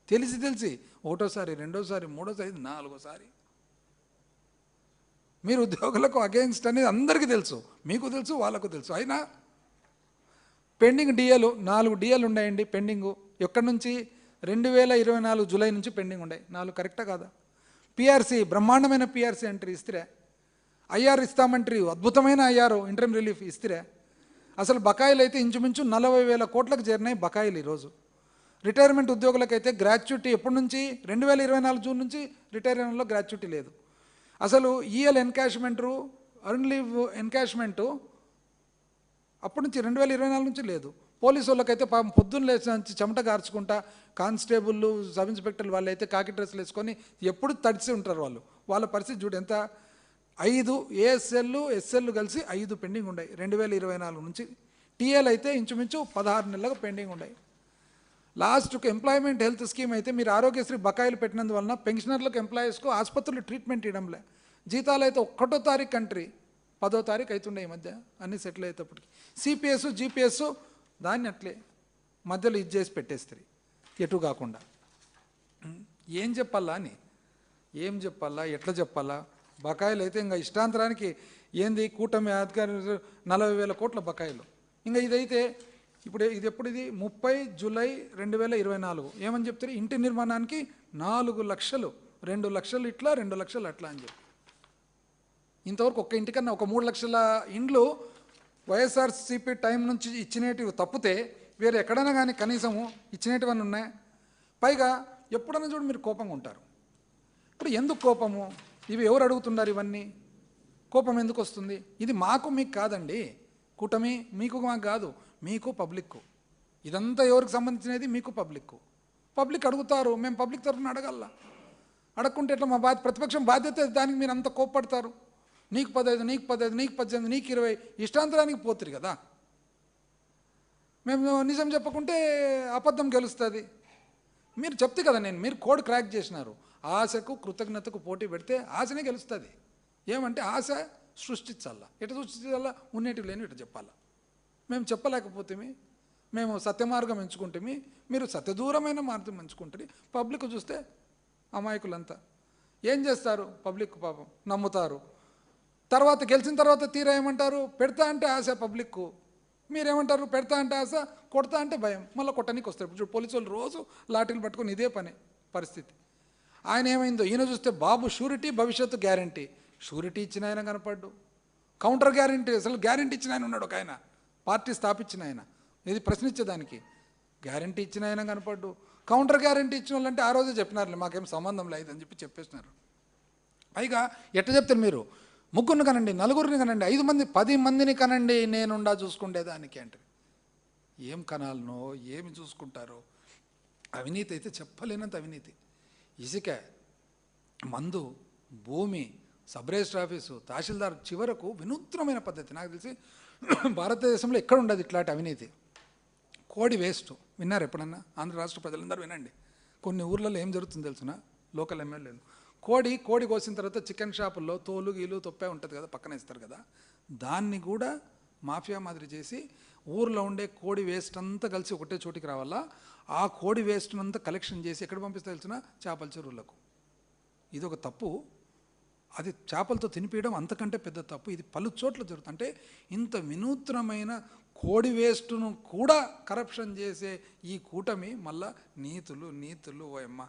తెలిసి ఒకటోసారి, రెండోసారి, మూడోసారి, నాలుగోసారి. మీరు ఉద్యోగులకు అగెయిన్స్ట్ అనేది అందరికీ తెలుసు, మీకు తెలుసు, వాళ్ళకు తెలుసు. అయినా పెండింగ్ డిఏలు 4 డిఏలు ఉన్నాయండి పెండింగు. ఎక్కడి నుంచి? 2024 జూలై నుంచి పెండింగ్ ఉన్నాయి 4. కరెక్టా కాదా? పిఆర్సీ, బ్రహ్మాండమైన పిఆర్సీ ఎంట్రీ ఇస్తే, ఐఆర్ ఇస్తామంటారు, అద్భుతమైన ఐఆర్ ఇంటర్మ్ రిలీఫ్ ఇస్తే, అసలు బకాయిలు అయితే ఇంచుమించు 40,000 కోట్లకు చేరినాయి బకాయిలు ఈరోజు. రిటైర్మెంట్ ఉద్యోగులకైతే గ్రాట్యుటీ ఎప్పటి నుంచి? 2024 జూన్ నుంచి రిటైర్మెంట్లో గ్రాట్యుటీ లేదు. అసలు EL encashment, earn leave encashment అప్పటి నుంచి 2024 నుంచి లేదు. పోలీసు వాళ్ళకైతే పాపం పొద్దున్న లేచి నుంచి చెమట గార్చుకుంటా, కానిస్టేబుళ్ళు, సబ్ ఇన్స్పెక్టర్లు వాళ్ళు అయితే కాకి డ్రెస్సులు వేసుకొని ఎప్పుడు తడిసి ఉంటారు వాళ్ళు. వాళ్ళ పరిస్థితి చూడు ఎంత. 5 ఏఎస్ఎల్, ఎస్ఎల్ కలిసి 5 పెండింగ్ ఉన్నాయి 2024 నుంచి. టీఎల్ అయితే ఇంచుమించు 16 నెలలకు పెండింగ్ ఉన్నాయి. లాస్ట్కు ఎంప్లాయ్మెంట్ హెల్త్ స్కీమ్ అయితే మీరు ఆరోగ్యశ్రీ బకాయిలు పెట్టినందువలన పెన్షనర్లకు, ఎంప్లాయీస్కు ఆసుపత్రులు ట్రీట్మెంట్ ఇవ్వడంలే. జీతాలు అయితే 1వ తారీఖు కంట్రీ 10వ తారీఖు అవుతుండే ఈ మధ్య అన్నీ సెటిల్ అయ్యేటప్పటికి. సిపిఎస్, జీపీఎస్ దాన్ని అట్లే మధ్యలో ఇది చేసి పెట్టేస్తారు ఎటు కాకుండా. ఏం చెప్పాలా అని, ఏం చెప్పాలా, ఎట్లా చెప్పాలా? బకాయిలు అయితే ఇంకా ఇష్టాంతరానికి ఏంది కూటమి అధికారి 40,000 కోట్ల బకాయిలు. ఇంకా ఇదైతే ఇప్పుడు ఇది ఎప్పుడు? ఇది 30 జూలై 2024. ఏమని చెప్తారు? ఇంటి నిర్మాణానికి 4 లక్షలు, 2 లక్షలు ఇట్లా, 2 లక్షలు అట్లా అని చెప్పి. ఇంతవరకు ఒక్క ఇంటికన్నా ఒక 3 లక్షల ఇండ్లు వైఎస్ఆర్సీపీ టైం నుంచి ఇచ్చినటివి తప్పితే వేరే ఎక్కడైనా కానీ కనీసము ఇచ్చినటివన్నీ ఉన్నాయి. పైగా ఎప్పుడన్నా చూడు మీరు కోపంగా ఉంటారు. ఇప్పుడు ఎందుకు కోపము? ఇవి ఎవరు అడుగుతున్నారు? ఇవన్నీ కోపం ఎందుకు వస్తుంది? ఇది మాకు మీకు కాదండి, కూటమి మీకు మాకు కాదు, మీకు పబ్లిక్కు. ఇదంతా ఎవరికి సంబంధించినది? మీకు పబ్లిక్కు. పబ్లిక్ అడుగుతారు, మేము పబ్లిక్ తరఫున అడగల్లా. అడగకుంటే ఎట్లా? మా ప్రతిపక్షం బాధ్యత. దానికి మీరు అంత కోప్పడతారు. నీకు 15, నీకు 15, నీకు 18, నీకు 20 ఇష్టాంతరానికి పోతురు కదా. మేము నిజం చెప్పకుంటే అబద్ధం గెలుస్తుంది. మీరు చెప్తే కదా మీరు కోడ్ క్రాక్ చేసినారు. ఆశకు కృతజ్ఞతకు పోటీ పెడితే ఆశనే గెలుస్తుంది. ఏమంటే ఆశ సృష్టించాలా. ఎటు సృష్టించాలా? ఉన్నేటివి లేని ఇటు చెప్పాలా. మేము చెప్పలేకపోతే మేము సత్యమార్గం ఎంచుకుంటే మీరు సత్యదూరమైన మార్గం ఎంచుకుంటుంది. పబ్లిక్ చూస్తే అమాయకులంతా ఏం చేస్తారు? పబ్లిక్ పాపం నమ్ముతారు. తర్వాత గెలిచిన తర్వాత తీరా ఏమంటారు? పెడతా అంటే ఆశ పబ్లిక్కు. మీరేమంటారు? పెడతా అంటే ఆశ, కొడతా అంటే భయం. మళ్ళీ కొట్టడానికి వస్తారు. ఇప్పుడు పోలీసు వాళ్ళు రోజు లాఠీలు పట్టుకొని ఇదే పని పరిస్థితి. ఆయన ఏమైందో ఈయన చూస్తే బాబు షూరిటీ, భవిష్యత్తు గ్యారంటీ. షూరిటీ ఇచ్చిన ఆయన కనపడ్డు, కౌంటర్ గ్యారంటీ, అసలు గ్యారంటీ ఇచ్చిన ఆయన ఉన్నాడు. ఒక ఆయన పార్టీ స్థాపించిన ఆయన, ఇది ప్రశ్నించేదానికి గ్యారంటీ ఇచ్చిన ఆయన కనపడ్డు. కౌంటర్ గ్యారంటీ ఇచ్చిన వాళ్ళంటే ఆ రోజే చెప్పినారులే మాకేం సంబంధం లేదని చెప్పి చెప్పేసినారు. పైగా ఎట్లా చెప్తారు మీరు? 3 కనండి, 4 కనండి, 5 మంది, 10 మందిని కనండి, నేనుండా చూసుకుండేదానికి అంటే ఏం కనాలనో ఏమి చూసుకుంటారో. అవినీతి అయితే చెప్పలేనంత అవినీతి. ఇసుక, మందు, భూమి, సబ్ రిజిస్టర్ ఆఫీసు, తహసీల్దార్, చివరకు వినూత్నమైన పద్ధతి. నాకు తెలిసి భారతదేశంలో ఎక్కడ ఉండదు ఇట్లాంటి అవినీతి. కోడి వేస్ట్ విన్నారు ఎప్పుడన్నా? ఆంధ్ర రాష్ట్ర ప్రజలందరూ వినండి. కొన్ని ఊర్లలో ఏం జరుగుతుందో తెలుసునా? లోకల్ ఎమ్మెల్యేలు కోడి కోసిన తర్వాత చికెన్ షాపుల్లో తోలు గీలు తొప్పే ఉంటుంది కదా, పక్కన ఇస్తారు కదా, దాన్ని కూడా మాఫియా మాదిరి చేసి ఊర్లో ఉండే కోడి వేస్ట్ అంతా కలిసి ఒకటే చోటికి రావాలా. ఆ కోడి వేస్ట్ని అంతా కలెక్షన్ చేసి ఎక్కడ పంపిస్తే తెలిసిన? చేపల చెరువులకు. ఇది ఒక తప్పు. అది చేపలతో తినిపించడం అంతకంటే పెద్ద తప్పు. ఇది పలు చోట్ల జరుగుతుంది. అంటే ఇంత వినూత్నమైన కోడి వేస్ట్ను కూడా కరప్షన్ చేసే ఈ కూటమి మళ్ళా నీతులు ఓయమ్మ.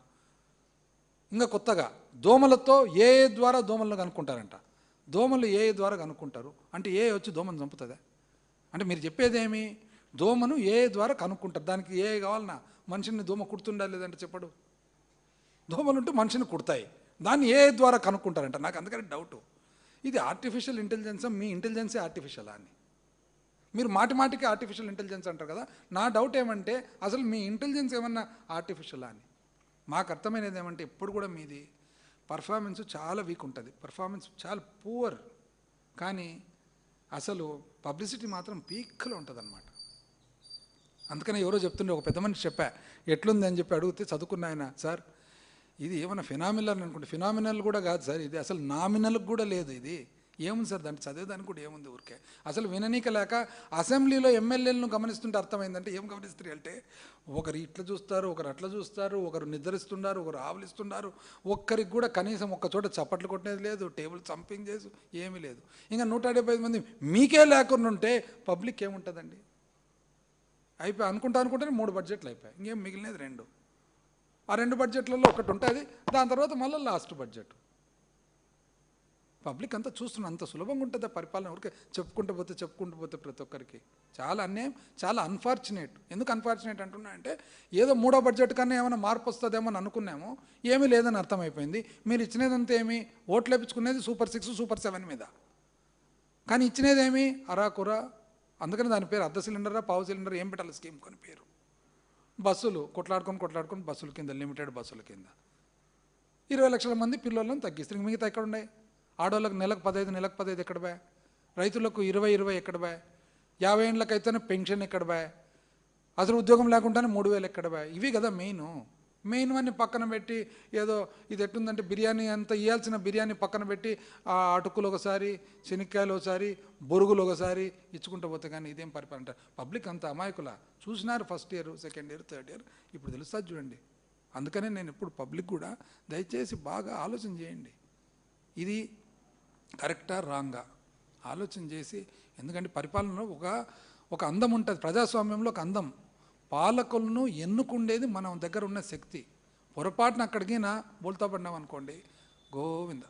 ఇంకా కొత్తగా దోమలతో ఏ ద్వారా దోమలను కనుక్కుంటారంట. దోమలు ఏ ద్వారా కనుక్కుంటారు అంటే ఏ వచ్చి దోమను చంపుతుందా? అంటే మీరు చెప్పేదేమి? దోమను ఏ ద్వారా కనుక్కుంటారు. దానికి ఏ కావాలన్నా మనిషిని దోమ కుడుతుండా లేదంటే చెప్పడు. దోమలుంటూ మనిషిని కుడతాయి, దాన్ని ఏ ద్వారా కనుక్కుంటారంట. నాకు అందుకని డౌటు, ఇది ఆర్టిఫిషియల్ ఇంటెలిజెన్సా, మీ ఇంటెలిజెన్సే ఆర్టిఫిషియలా అని. మీరు మాటికి ఆర్టిఫిషియల్ ఇంటెలిజెన్స్ అంటారు కదా. నా డౌట్ ఏమంటే అసలు మీ ఇంటెలిజెన్స్ ఏమన్నా ఆర్టిఫిషియలా అని. మాకు అర్థమైనది ఏమంటే ఎప్పుడు కూడా మీది పర్ఫార్మెన్స్ చాలా వీక్ ఉంటుంది, పర్ఫార్మెన్స్ చాలా పూర్, కానీ అసలు పబ్లిసిటీ మాత్రం పీక్లో ఉంటుంది అన్నమాట. అందుకనే ఎవరో చెప్తుండే, ఒక పెద్ద మనిషి చెప్పా ఎట్లుంది అని చెప్పి అడిగితే చదువుకున్న ఆయన, సార్ ఇది ఏమన్నా ఫినామినల్ అనుకుంటే, ఫినామినల్ కూడా కాదు సార్, ఇది అసలు నామినల్కి కూడా లేదు, ఇది ఏముంది సార్ దాంట్లో చదివేదానికి కూడా ఏముంది, ఊరికే అసలు విననీక లేక అసెంబ్లీలో ఎమ్మెల్యేలను గమనిస్తుంటే అర్థమైందంటే ఏం గమనిస్తారు అంటే, ఒకరు ఇట్లా చూస్తారు, ఒకరు అట్లా చూస్తారు, ఒకరు నిద్రిస్తున్నారు, ఒకరు ఆవలిస్తున్నారు, ఒక్కరికి కూడా కనీసం ఒక్క చోట చప్పట్లు కొట్టేది లేదు, టేబుల్ చంపింగ్ చేసి ఏమీ లేదు. ఇంకా 175 మంది మీకే లేకుండా ఉంటే పబ్లిక్ ఏముంటుందండి? అయిపోయి అనుకుంటానే 3 బడ్జెట్లు అయిపోయాయి, ఇంకేం మిగిలినది 2. ఆ 2 బడ్జెట్లలో ఒకటి ఉంటుంది, దాని తర్వాత మళ్ళీ లాస్ట్ బడ్జెట్. పబ్లిక్ అంతా చూస్తున్నా, అంత సులభంగా ఉంటుందా పరిపాలన? ఊరికే చెప్పుకుంటూ పోతే ప్రతి ఒక్కరికి చాలా అన్యాయం, చాలా అన్ఫార్చునేట్. ఎందుకు అన్ఫార్చునేట్ అంటున్నా అంటే, ఏదో 3వ బడ్జెట్ కన్నా ఏమైనా మార్పు వస్తుందేమో అని అనుకున్నాము, ఏమీ లేదని అర్థమైపోయింది. మీరు ఇచ్చినదంతా ఏమి, ఓట్లు వేయించుకునేది సూపర్ 6, సూపర్ 7 మీద, కానీ ఇచ్చినదేమి అరాకుర. అందుకని దాని పేరు అర్ధ సిలిండరా పావు సిలిండర్ ఏం పెట్టాలి స్కీమ్ కొని పేరు. బస్సులు కొట్లాడుకొని బస్సుల కింద, లిమిటెడ్ బస్సుల కింద 20 లక్షల మంది పిల్లలను తగ్గిస్తారు. మిగతా ఎక్కడ ఉన్నాయి? ఆడవాళ్ళకి నెలకు 15, నెలకు 15 ఎక్కడ బాయ్? రైతులకు 20 ఎక్కడ బాయ్? 50 ఏళ్ళకైతేనే పెన్షన్ ఎక్కడ బాయ్? అసలు ఉద్యోగం లేకుండానే 3000 ఎక్కడ బాయ్? ఇవి కదా మెయిన్ అన్ని పక్కన పెట్టి, ఏదో ఇది ఎట్టుందంటే బిర్యానీ అంతా ఇవ్వాల్సిన బిర్యానీ పక్కన పెట్టి, ఆ అటుకులు ఒకసారి, శనక్కాయలు ఒకసారి, బొరుగులు ఒకసారి ఇచ్చుకుంటూ పోతే కానీ ఇదేం పరిపాలన అంటారు. పబ్లిక్ అంతా అమాయకుల చూసినారు, first year, second year, third year, ఇప్పుడు తెలుస్తుంది చూడండి. అందుకనే నేను ఎప్పుడు పబ్లిక్ కూడా దయచేసి బాగా ఆలోచన చేయండి, ఇది కరెక్టా రాంగా ఆలోచన చేసి. ఎందుకంటే పరిపాలనలో ఒక అందం ఉంటుంది, ప్రజాస్వామ్యంలో ఒక అందం. పాలకులను ఎన్నుకుండేది మన దగ్గర ఉన్న శక్తి. పొరపాటున అక్కడికి బోల్తా పడినాం అనుకోండి, గోవింద.